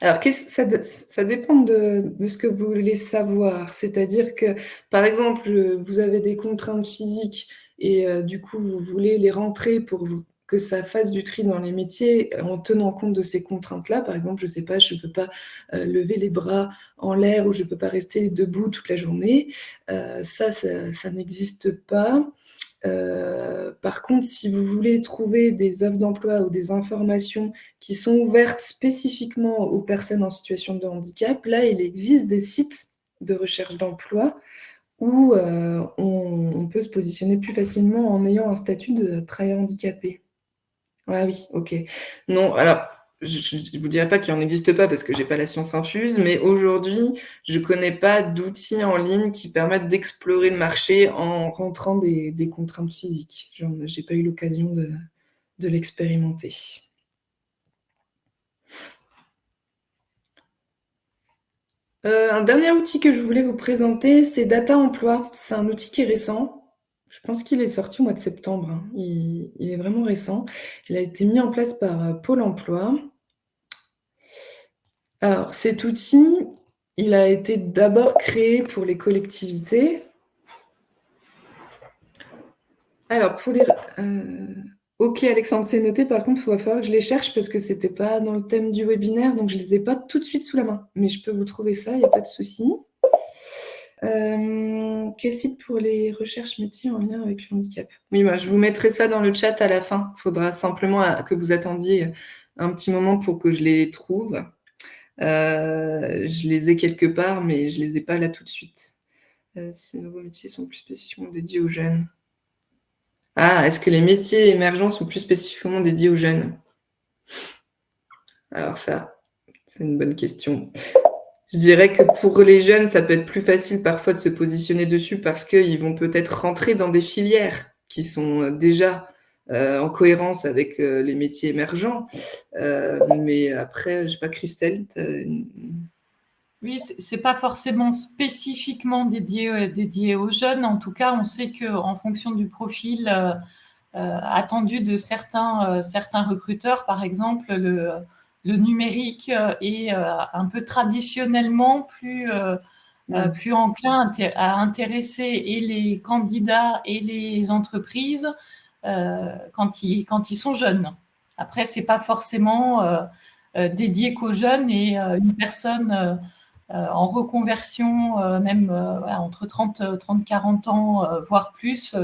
Alors, ça dépend de ce que vous voulez savoir. C'est-à-dire que, par exemple, vous avez des contraintes physiques et du coup, vous voulez les rentrer que ça fasse du tri dans les métiers en tenant compte de ces contraintes-là. Par exemple, je sais pas, je peux pas lever les bras en l'air ou je peux pas rester debout toute la journée. Ça n'existe pas. Par contre, si vous voulez trouver des offres d'emploi ou des informations qui sont ouvertes spécifiquement aux personnes en situation de handicap, là, il existe des sites de recherche d'emploi où, on peut se positionner plus facilement en ayant un statut de travailleur handicapé. Ah oui, OK. Non, alors, je vous dirais pas qu'il en existe pas parce que j'ai pas la science infuse, mais aujourd'hui, je connais pas d'outils en ligne qui permettent d'explorer le marché en rentrant des contraintes physiques. J'ai pas eu l'occasion de l'expérimenter. Un dernier outil que je voulais vous présenter, c'est Data Emploi. C'est un outil qui est récent. Je pense qu'il est sorti au mois de septembre, hein. Il est vraiment récent. Il a été mis en place par, Pôle emploi. Alors cet outil, il a été d'abord créé pour les collectivités. Alors pour les OK Alexandre, c'est noté. Par contre, il va falloir que je les cherche parce que c'était pas dans le thème du webinaire, donc je les ai pas tout de suite sous la main. Mais je peux vous trouver ça, il y a pas de souci. Quel site pour les recherches métiers en lien avec le handicap? Oui, bah, je vous mettrai ça dans le chat à la fin. Il faudra simplement, que vous attendiez un petit moment pour que je les trouve. Je les ai quelque part, mais je les ai pas là tout de suite. Ces nouveaux métiers sont plus spécifiquement dédiés aux jeunes. Ah, est-ce que les métiers émergents sont plus spécifiquement dédiés aux jeunes? Alors ça, c'est une bonne question. Je dirais que pour les jeunes, ça peut être plus facile parfois de se positionner dessus parce qu'ils vont peut-être rentrer dans des filières qui sont, déjà, en cohérence avec, les métiers émergents. Mais après, je sais pas, Christelle, tu as une... Oui, c'est pas forcément spécifiquement dédié aux jeunes. En tout cas, on sait qu'en fonction du profil attendu de certains recruteurs, par exemple, le numérique est un peu traditionnellement plus enclin à intéresser et les candidats et les entreprises quand ils sont jeunes. Après, c'est pas forcément dédié qu'aux jeunes, et une personne en reconversion, même voilà, entre 30-40 ans, voire plus,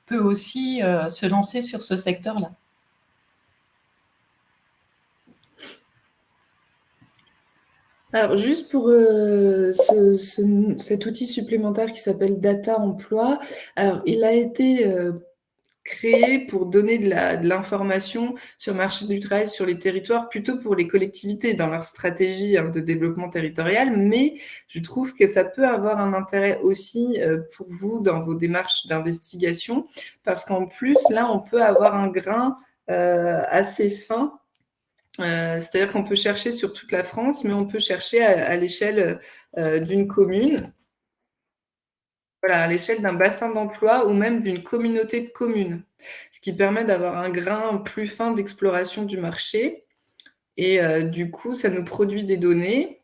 peut aussi se lancer sur ce secteur-là. Alors juste pour, cet outil supplémentaire qui s'appelle Data Emploi, alors il a été, créé pour donner de l'information sur le marché du travail, sur les territoires, plutôt pour les collectivités dans leur stratégie, hein, de développement territorial. Mais je trouve que ça peut avoir un intérêt aussi, pour vous dans vos démarches d'investigation, parce qu'en plus, là, on peut avoir un grain, assez fin. C'est-à-dire qu'on peut chercher sur toute la France, mais on peut chercher à l'échelle, d'une commune. Voilà, à l'échelle d'un bassin d'emploi ou même d'une communauté de communes. Ce qui permet d'avoir un grain plus fin d'exploration du marché et du coup, ça nous produit des données.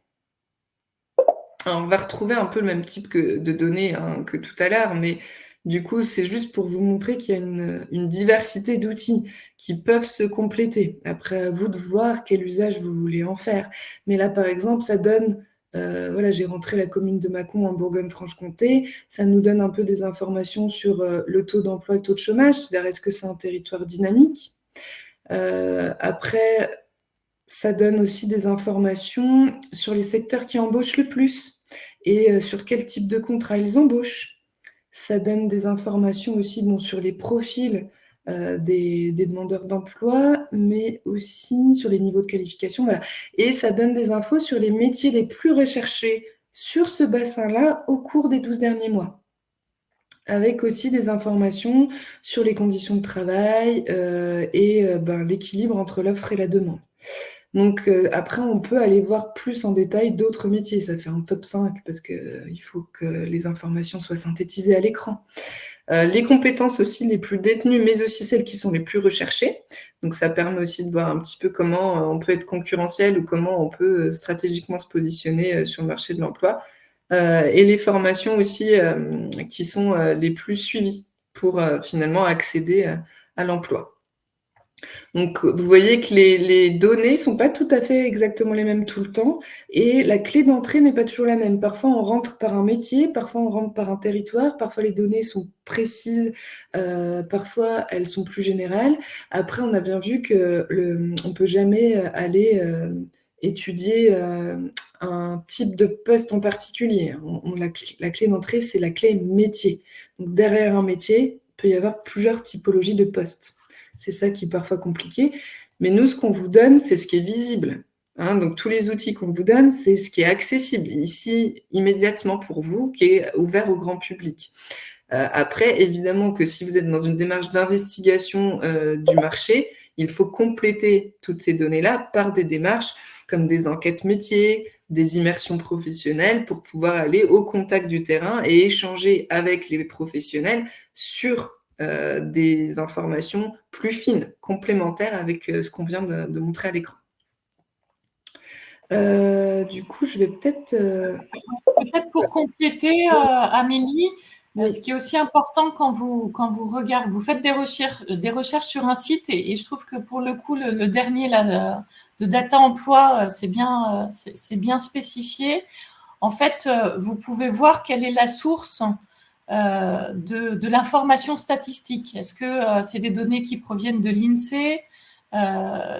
Alors, on va retrouver un peu le même type de données, hein, que tout à l'heure, mais du coup, c'est juste pour vous montrer qu'il y a une diversité d'outils qui peuvent se compléter. Après, à vous de voir quel usage vous voulez en faire. Mais là, par exemple, ça donne, voilà, j'ai rentré la commune de Mâcon en Bourgogne-Franche-Comté. Ça nous donne un peu des informations sur, le taux d'emploi, le taux de chômage. C'est-à-dire, est-ce que c'est un territoire dynamique? Après, ça donne aussi des informations sur les secteurs qui embauchent le plus et sur quel type de contrat ils embauchent. Ça donne des informations aussi, bon, sur les profils, des demandeurs d'emploi, mais aussi sur les niveaux de qualification, voilà, et ça donne des infos sur les métiers les plus recherchés sur ce bassin-là au cours des 12 derniers mois. Avec aussi des informations sur les conditions de travail, et ben, l'équilibre entre l'offre et la demande. Donc après, on peut aller voir plus en détail d'autres métiers. Ça fait un top 5 parce qu'il faut que les informations soient synthétisées à l'écran. Les compétences aussi les plus détenues, mais aussi celles qui sont les plus recherchées. Donc ça permet aussi de voir un petit peu comment, on peut être concurrentiel ou comment on peut, stratégiquement se positionner, sur le marché de l'emploi. Et les formations aussi, qui sont, les plus suivies pour, finalement accéder, à l'emploi. Donc, vous voyez que les données sont pas tout à fait exactement les mêmes tout le temps et la clé d'entrée n'est pas toujours la même. Parfois, on rentre par un métier, parfois on rentre par un territoire, parfois les données sont précises, parfois elles sont plus générales. Après, on a bien vu que on peut jamais, aller, étudier, un type de poste en particulier. La clé d'entrée, c'est la clé métier. Donc derrière un métier, il peut y avoir plusieurs typologies de postes. C'est ça qui est parfois compliqué. Mais nous, ce qu'on vous donne, c'est ce qui est visible. Hein, donc tous les outils qu'on vous donne, c'est ce qui est accessible ici, immédiatement pour vous, qui est ouvert au grand public. Après, évidemment que si vous êtes dans une démarche d'investigation du marché, il faut compléter toutes ces données-là par des démarches comme des enquêtes métiers, des immersions professionnelles pour pouvoir aller au contact du terrain et échanger avec les professionnels sur des informations plus fines, complémentaires avec ce qu'on vient de montrer à l'écran. Du coup, je vais peut-être... Peut-être pour compléter, Amélie, Oui. ce qui est aussi important quand vous regardez, vous faites des recherches sur un site, et je trouve que pour le coup, le dernier là, de Data Emploi, c'est bien spécifié. En fait, vous pouvez voir quelle est la source de l'information statistique. Est-ce que c'est des données qui proviennent de l'INSEE,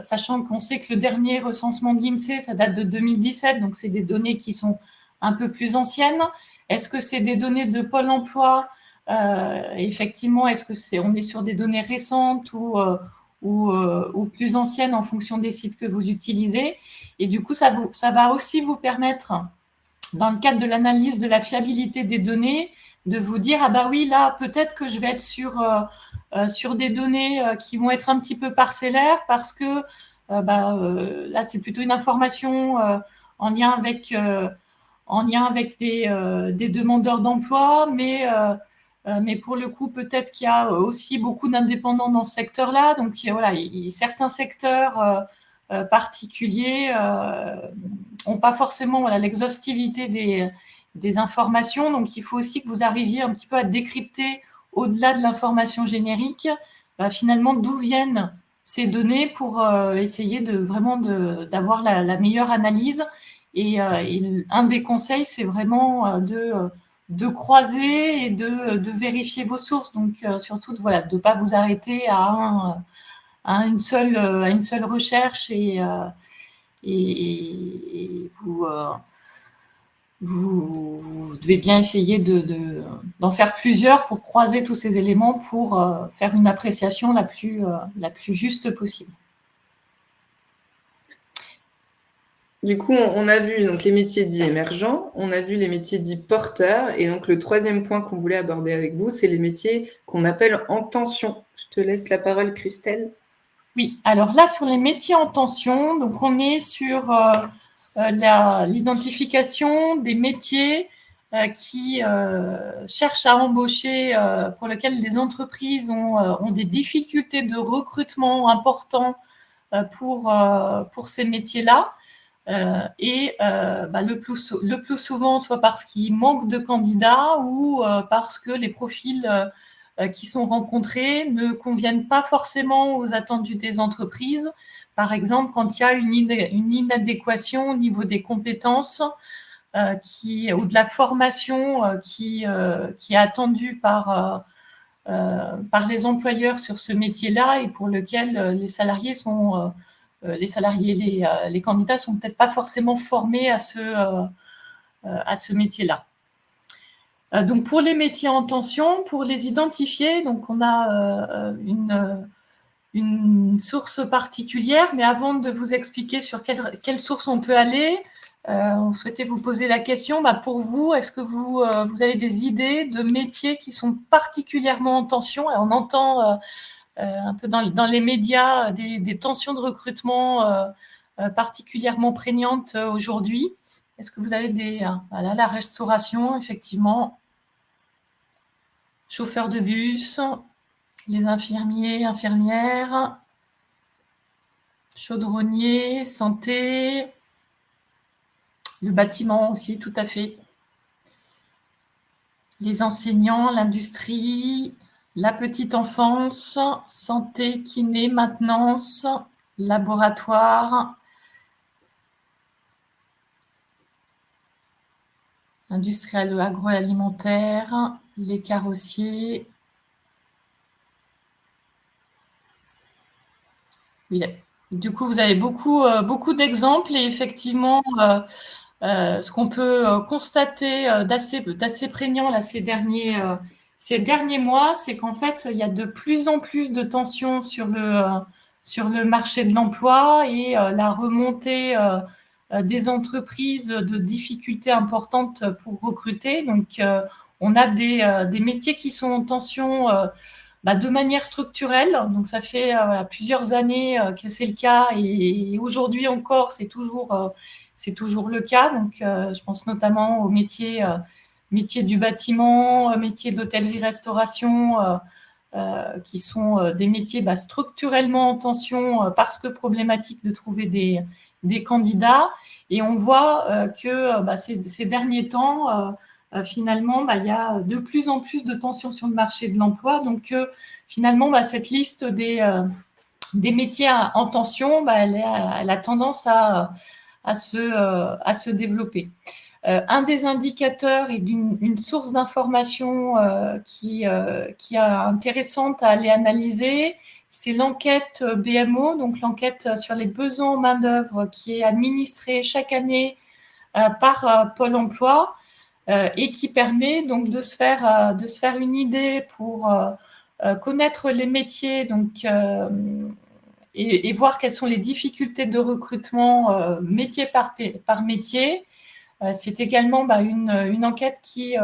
sachant qu'on sait que le dernier recensement de l'INSEE, ça date de 2017, donc c'est des données qui sont un peu plus anciennes. Est-ce que c'est des données de Pôle emploi? Effectivement, est-ce que on est sur des données récentes ou plus anciennes en fonction des sites que vous utilisez? Et du coup, ça va aussi vous permettre, dans le cadre de l'analyse de la fiabilité des données, de vous dire, ah bah oui, là, peut-être que je vais être sur des données qui vont être un petit peu parcellaires parce que là, c'est plutôt une information en lien avec des demandeurs d'emploi, mais pour le coup, peut-être qu'il y a aussi beaucoup d'indépendants dans ce secteur-là. Donc voilà, certains secteurs particuliers n'ont pas forcément l'exhaustivité des informations. Donc il faut aussi que vous arriviez un petit peu à décrypter, au-delà de l'information générique, finalement d'où viennent ces données pour essayer d'avoir la meilleure analyse. Et un des conseils, c'est vraiment de croiser et de vérifier vos sources. Donc, surtout, de ne pas vous arrêter à une seule recherche et vous devez bien essayer d'en faire plusieurs pour croiser tous ces éléments pour faire une appréciation la plus juste possible. Du coup, on a vu donc les métiers dits émergents, on a vu les métiers dits porteurs, et donc le troisième point qu'on voulait aborder avec vous, c'est les métiers qu'on appelle en tension. Je te laisse la parole, Christelle. Oui, alors là, sur les métiers en tension, donc on est sur l'identification des métiers qui cherchent à embaucher, pour lesquels les entreprises ont des difficultés de recrutement importantes pour ces métiers-là. Le plus souvent, soit parce qu'il manque de candidats ou parce que les profils qui sont rencontrés ne conviennent pas forcément aux attendus des entreprises. Par exemple, quand il y a une inadéquation au niveau des compétences ou de la formation qui est attendue par les employeurs sur ce métier-là et pour lequel les candidats sont peut-être pas forcément formés à ce métier-là. Donc pour les métiers en tension, pour les identifier, donc on a une source particulière, mais avant de vous expliquer sur quelle source on peut aller, on souhaitait vous poser la question, pour vous, est-ce que vous avez des idées de métiers qui sont particulièrement en tension? Et on entend un peu dans les médias des tensions de recrutement particulièrement prégnantes aujourd'hui. Est-ce que vous avez la restauration, effectivement, chauffeur de bus, les infirmiers, infirmières, chaudronniers, santé, le bâtiment aussi, tout à fait. Les enseignants, l'industrie, la petite enfance, santé, kiné, maintenance, laboratoire, industriel agroalimentaire, les carrossiers. Oui. Du coup, vous avez beaucoup d'exemples et effectivement, ce qu'on peut constater d'assez prégnant là, ces derniers mois, c'est qu'en fait, il y a de plus en plus de tensions sur le marché de l'emploi et la remontée des entreprises de difficultés importantes pour recruter. Donc, on a des métiers qui sont en tension de manière structurelle. Donc, ça fait plusieurs années que c'est le cas et aujourd'hui encore, c'est toujours le cas. Donc, je pense notamment aux métiers du bâtiment, métiers de l'hôtellerie-restauration, qui sont des métiers structurellement en tension parce que problématique de trouver des candidats. Et on voit que ces derniers temps, finalement, il y a de plus en plus de tensions sur le marché de l'emploi. Donc, finalement, cette liste des métiers en tension, elle a tendance à se développer. Un des indicateurs et une source d'information qui est intéressante à aller analyser, c'est l'enquête BMO, donc l'enquête sur les besoins en main-d'œuvre qui est administrée chaque année par Pôle emploi et qui permet donc de se faire une idée pour connaître les métiers donc, et voir quelles sont les difficultés de recrutement métier par métier. C'est également une enquête qui,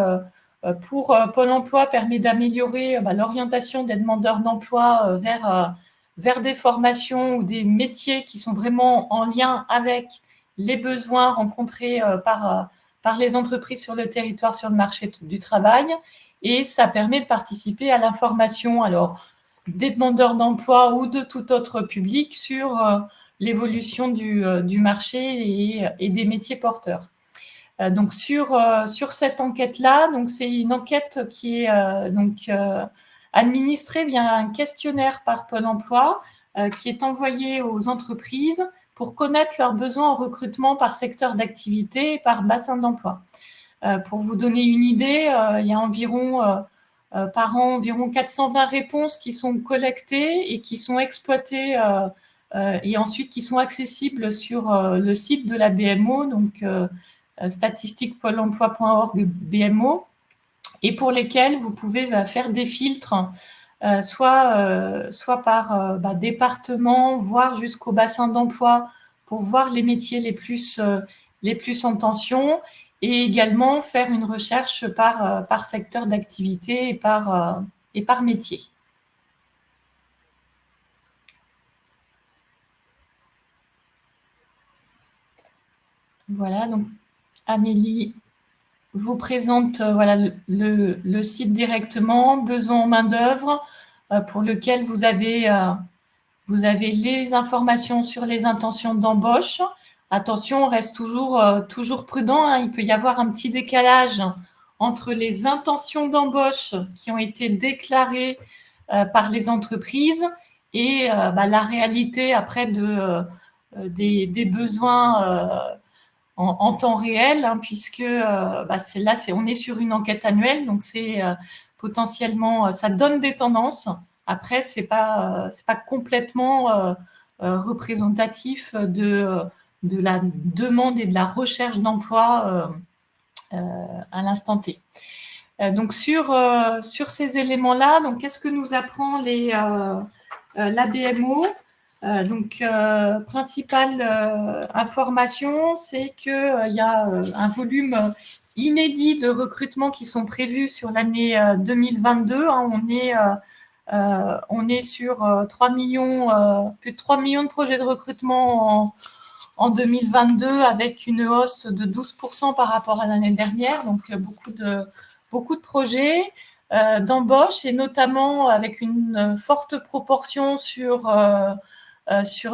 pour Pôle emploi, permet d'améliorer l'orientation des demandeurs d'emploi vers des formations ou des métiers qui sont vraiment en lien avec les besoins rencontrés par les entreprises sur le territoire, sur le marché du travail. Et ça permet de participer à l'information alors, des demandeurs d'emploi ou de tout autre public sur l'évolution du marché et des métiers porteurs. Donc sur cette enquête-là, donc c'est une enquête qui est administrée via un questionnaire par Pôle emploi qui est envoyé aux entreprises pour connaître leurs besoins en recrutement par secteur d'activité et par bassin d'emploi. Pour vous donner une idée, il y a par an environ 420 réponses qui sont collectées et qui sont exploitées et ensuite qui sont accessibles sur le site de la BMO, donc statistiques pôle emploi.org BMO, et pour lesquelles vous pouvez faire des filtres, soit par département, voire jusqu'au bassin d'emploi, pour voir les métiers les plus en tension, et également faire une recherche par secteur d'activité et par métier. Voilà, donc Amélie vous présente le site directement, besoin en main-d'œuvre, pour lequel vous avez les informations sur les intentions d'embauche. Attention, on reste toujours prudent, hein. Il peut y avoir un petit décalage entre les intentions d'embauche qui ont été déclarées par les entreprises et la réalité après des besoins en temps réel, hein, puisque on est sur une enquête annuelle, donc c'est potentiellement, ça donne des tendances. Après, c'est pas complètement représentatif de la demande et de la recherche d'emploi à l'instant T. Donc sur ces éléments-là, donc qu'est-ce que nous apprend la BMO? Principale information, c'est qu'il y a un volume inédit de recrutements qui sont prévus sur l'année 2022. Hein. On est sur plus de 3 millions de projets de recrutement en 2022, avec une hausse de 12% par rapport à l'année dernière. Donc, beaucoup de projets d'embauche, et notamment avec une forte proportion sur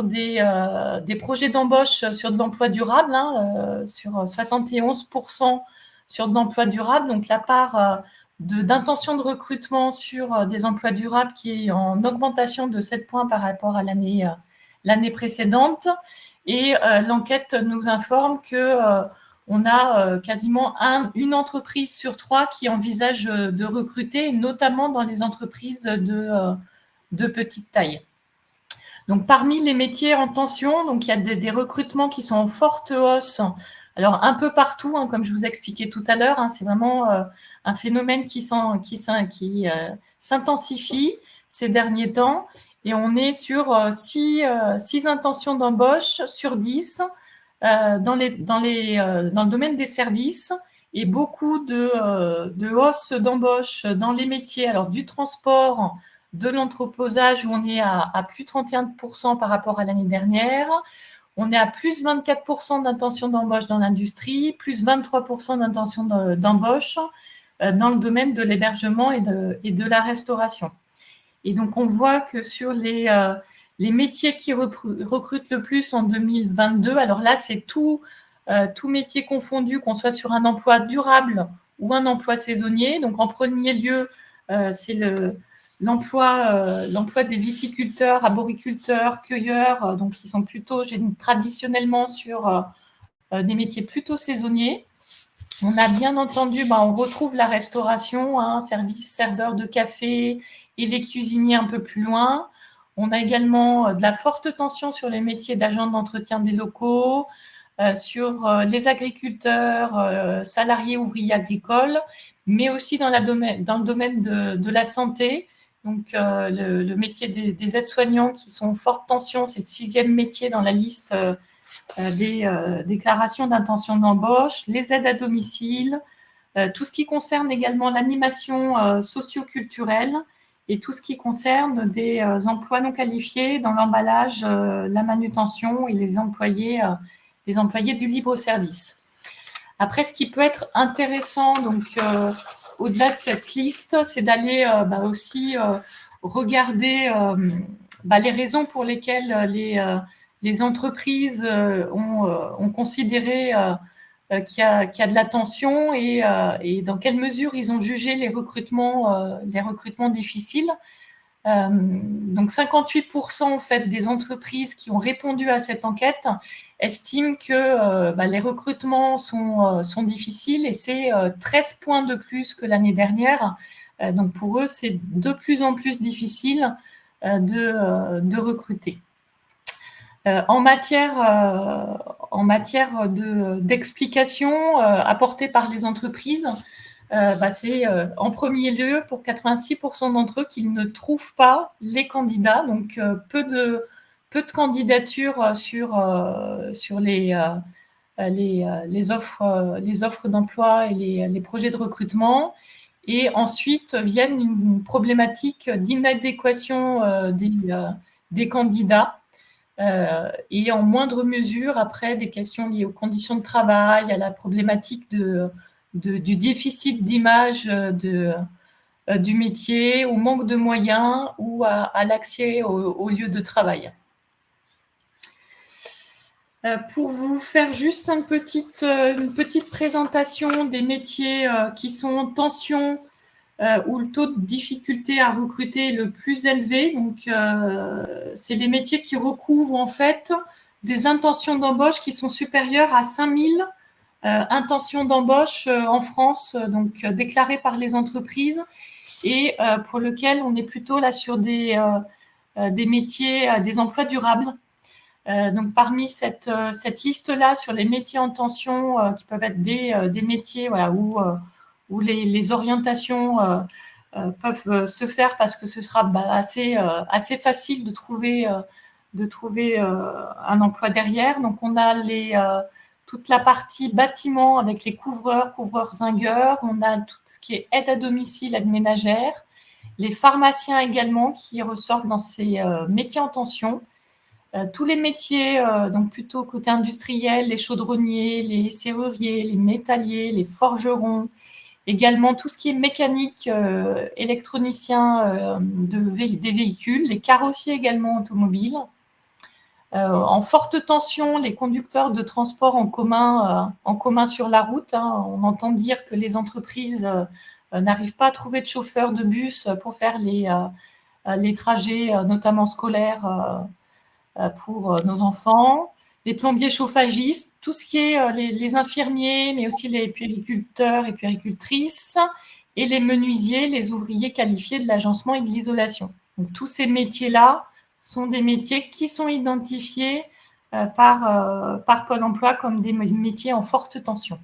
des projets d'embauche sur de l'emploi durable, hein, sur 71% sur de l'emploi durable. Donc, la part d'intention de recrutement sur des emplois durables qui est en augmentation de 7 points par rapport à l'année précédente. Et l'enquête nous informe qu'on a quasiment une entreprise sur 3 qui envisage de recruter, notamment dans les entreprises de petite taille. Donc, parmi les métiers en tension, donc, il y a des recrutements qui sont en forte hausse. Alors, un peu partout, hein, comme je vous ai expliqué tout à l'heure, hein, c'est vraiment un phénomène qui s'intensifie ces derniers temps. Et on est sur 6 intentions d'embauche sur 10 dans le domaine des services et beaucoup de hausse d'embauche dans les métiers alors, du transport, de l'entreposage où on est à plus 31% par rapport à l'année dernière. On est à plus 24% d'intention d'embauche dans l'industrie, plus 23% d'intention d'embauche dans le domaine de l'hébergement et de la restauration. Et donc, on voit que sur les métiers qui recrutent le plus en 2022, alors là, c'est tout métier confondu, qu'on soit sur un emploi durable ou un emploi saisonnier. Donc, en premier lieu, c'est l'emploi des viticulteurs, arboriculteurs, cueilleurs, donc qui sont plutôt traditionnellement sur des métiers plutôt saisonniers. On a bien entendu, on retrouve la restauration, hein, service, serveur de café et les cuisiniers un peu plus loin. On a également de la forte tension sur les métiers d'agents d'entretien des locaux, sur les agriculteurs, salariés, ouvriers agricoles, mais aussi dans le domaine de la santé. Donc, le métier des aides-soignants qui sont en forte tension, c'est le 6e métier dans la liste des déclarations d'intention d'embauche, les aides à domicile, tout ce qui concerne également l'animation socio-culturelle et tout ce qui concerne des emplois non qualifiés dans l'emballage, la manutention et les employés du libre-service. Après, ce qui peut être intéressant, donc au-delà de cette liste, c'est d'aller aussi regarder les raisons pour lesquelles les entreprises ont considéré qu'il y a de la tension et dans quelle mesure ils ont jugé les recrutements difficiles. Donc 58% en fait des entreprises qui ont répondu à cette enquête estiment que les recrutements sont difficiles et c'est 13 points de plus que l'année dernière. Donc pour eux, c'est de plus en plus difficile de recruter. En matière d'explications apportées par les entreprises, c'est en premier lieu pour 86% d'entre eux qu'ils ne trouvent pas les candidats, donc peu de candidatures sur les offres d'emploi et les projets de recrutement. Et ensuite viennent une problématique d'inadéquation des candidats. Et en moindre mesure, après, des questions liées aux conditions de travail, à la problématique du déficit d'image du métier, au manque de moyens ou à l'accès au lieu de travail. Pour vous faire juste une petite présentation des métiers qui sont en tension, où le taux de difficulté à recruter est le plus élevé. Donc, c'est les métiers qui recouvrent en fait des intentions d'embauche qui sont supérieures à 5000 intentions d'embauche en France, donc déclarées par les entreprises, et pour lesquelles on est plutôt là sur des métiers, des emplois durables. Donc, parmi cette liste-là sur les métiers en tension, qui peuvent être des métiers où les orientations peuvent se faire parce que ce sera assez facile de trouver un emploi derrière. Donc, on a toute la partie bâtiment avec les couvreurs-zingueurs. On a tout ce qui est aide à domicile, aide ménagère. Les pharmaciens également qui ressortent dans ces métiers en tension. Tous les métiers, donc plutôt côté industriel, les chaudronniers, les serruriers, les métalliers, les forgerons, également tout ce qui est mécanique, électronicien des véhicules, les carrossiers également automobiles. En forte tension, les conducteurs de transport en commun sur la route. Hein. On entend dire que les entreprises n'arrivent pas à trouver de chauffeur de bus pour faire les trajets, notamment scolaires, pour nos enfants, les plombiers chauffagistes, tout ce qui est les infirmiers, mais aussi les puériculteurs et puéricultrices, et les menuisiers, les ouvriers qualifiés de l'agencement et de l'isolation. Donc tous ces métiers-là sont des métiers qui sont identifiés par Pôle emploi comme des métiers en forte tension.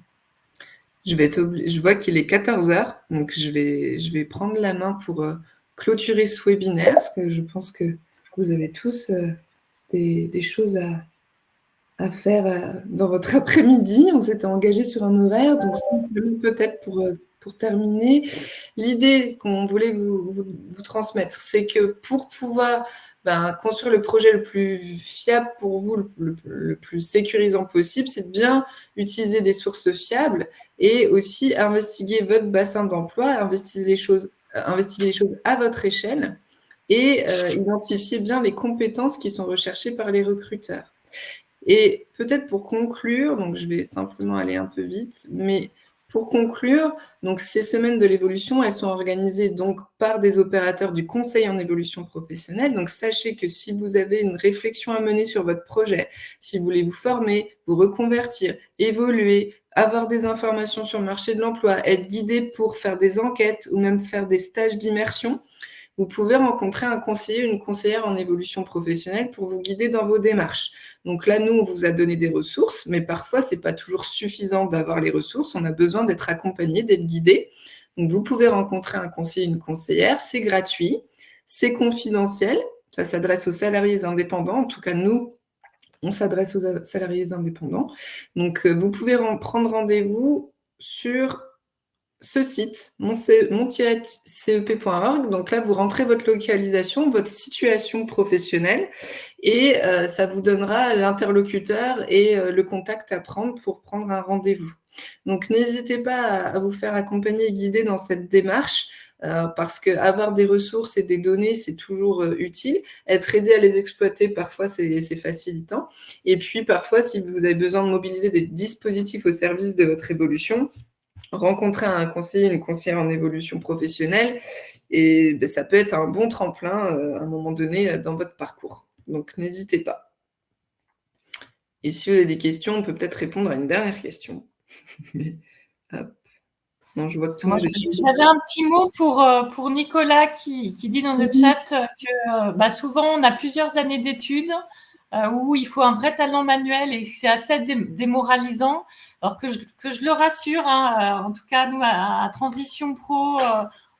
Je vois qu'il est 14h, donc je vais prendre la main pour clôturer ce webinaire, parce que je pense que vous avez tous des choses à faire dans votre après-midi. On s'était engagé sur un horaire, donc simplement peut-être pour terminer, l'idée qu'on voulait vous transmettre, c'est que pour pouvoir construire le projet le plus fiable pour vous, le plus sécurisant possible, c'est de bien utiliser des sources fiables et aussi investiguer votre bassin d'emploi, investiguer les choses à votre échelle et identifier bien les compétences qui sont recherchées par les recruteurs. Et peut-être pour conclure, donc je vais simplement aller un peu vite, mais pour conclure, donc ces semaines de l'évolution, elles sont organisées donc par des opérateurs du conseil en évolution professionnelle. Donc sachez que si vous avez une réflexion à mener sur votre projet, si vous voulez vous former, vous reconvertir, évoluer, avoir des informations sur le marché de l'emploi, être guidé pour faire des enquêtes ou même faire des stages d'immersion, vous pouvez rencontrer un conseiller, une conseillère en évolution professionnelle pour vous guider dans vos démarches. Donc là, nous, on vous a donné des ressources, mais parfois, ce n'est pas toujours suffisant d'avoir les ressources. On a besoin d'être accompagné, d'être guidé. Donc, vous pouvez rencontrer un conseiller, une conseillère. C'est gratuit, c'est confidentiel. Ça s'adresse aux salariés indépendants. En tout cas, nous, on s'adresse aux salariés indépendants. Donc, vous pouvez prendre rendez-vous sur ce site, mon-cep.org. Donc là, vous rentrez votre localisation, votre situation professionnelle et ça vous donnera l'interlocuteur et le contact à prendre pour prendre un rendez-vous. Donc, n'hésitez pas à vous faire accompagner et guider dans cette démarche parce qu'avoir des ressources et des données, c'est toujours utile. Être aidé à les exploiter, parfois, c'est facilitant. Et puis, parfois, si vous avez besoin de mobiliser des dispositifs au service de votre évolution, rencontrer un conseiller, une conseillère en évolution professionnelle, et ça peut être un bon tremplin à un moment donné dans votre parcours. Donc, n'hésitez pas. Et si vous avez des questions, on peut peut-être répondre à une dernière question. Hop. Non, je vois que tout le monde est... J'avais un petit mot pour Nicolas qui dit dans le chat que souvent, on a plusieurs années d'études où il faut un vrai talent manuel et c'est assez démoralisant. Alors que je le rassure, en tout cas, nous, à Transition Pro,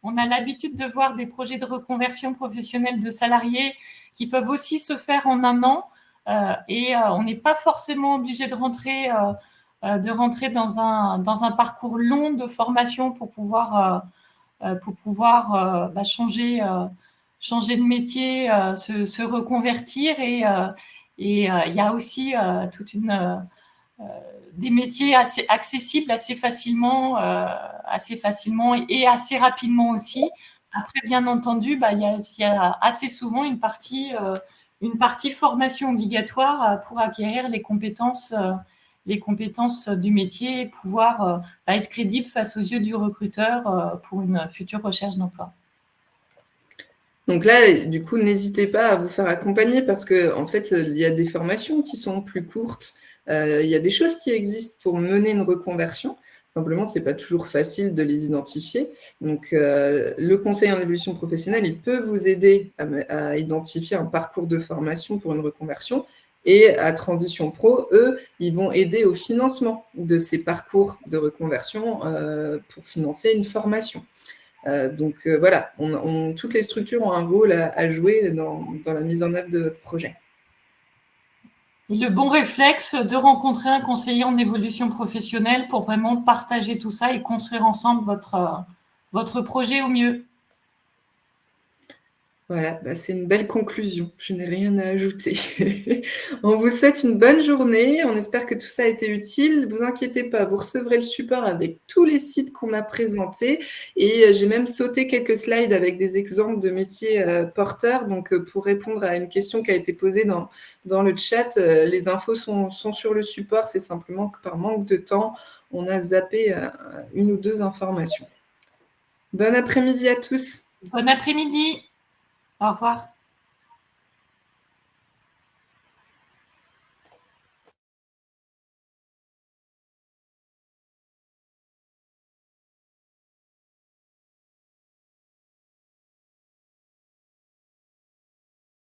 on a l'habitude de voir des projets de reconversion professionnelle de salariés qui peuvent aussi se faire en un an et on n'est pas forcément obligé de rentrer dans un parcours long de formation pour pouvoir changer de métier, se reconvertir et il y a aussi des métiers assez accessibles assez facilement et assez rapidement aussi. Après, bien entendu, il y a assez souvent une partie formation obligatoire pour acquérir les compétences du métier et pouvoir être crédible face aux yeux du recruteur pour une future recherche d'emploi. Donc là, du coup, n'hésitez pas à vous faire accompagner parce qu'en fait, il y a des formations qui sont plus courtes, il y a des choses qui existent pour mener une reconversion. Simplement, ce n'est pas toujours facile de les identifier. Donc, le conseil en évolution professionnelle, il peut vous aider à identifier un parcours de formation pour une reconversion. Et à Transition Pro, eux, ils vont aider au financement de ces parcours de reconversion pour financer une formation. Donc voilà, toutes les structures ont un rôle à jouer dans la mise en œuvre de votre projet. Et le bon réflexe de rencontrer un conseiller en évolution professionnelle pour vraiment partager tout ça et construire ensemble votre projet au mieux. Voilà, c'est une belle conclusion. Je n'ai rien à ajouter. On vous souhaite une bonne journée. On espère que tout ça a été utile. Ne vous inquiétez pas, vous recevrez le support avec tous les sites qu'on a présentés. Et j'ai même sauté quelques slides avec des exemples de métiers porteurs. Donc, pour répondre à une question qui a été posée dans le chat, les infos sont sur le support. C'est simplement que par manque de temps, on a zappé une ou deux informations. Bon après-midi à tous. Bon après-midi. Au revoir.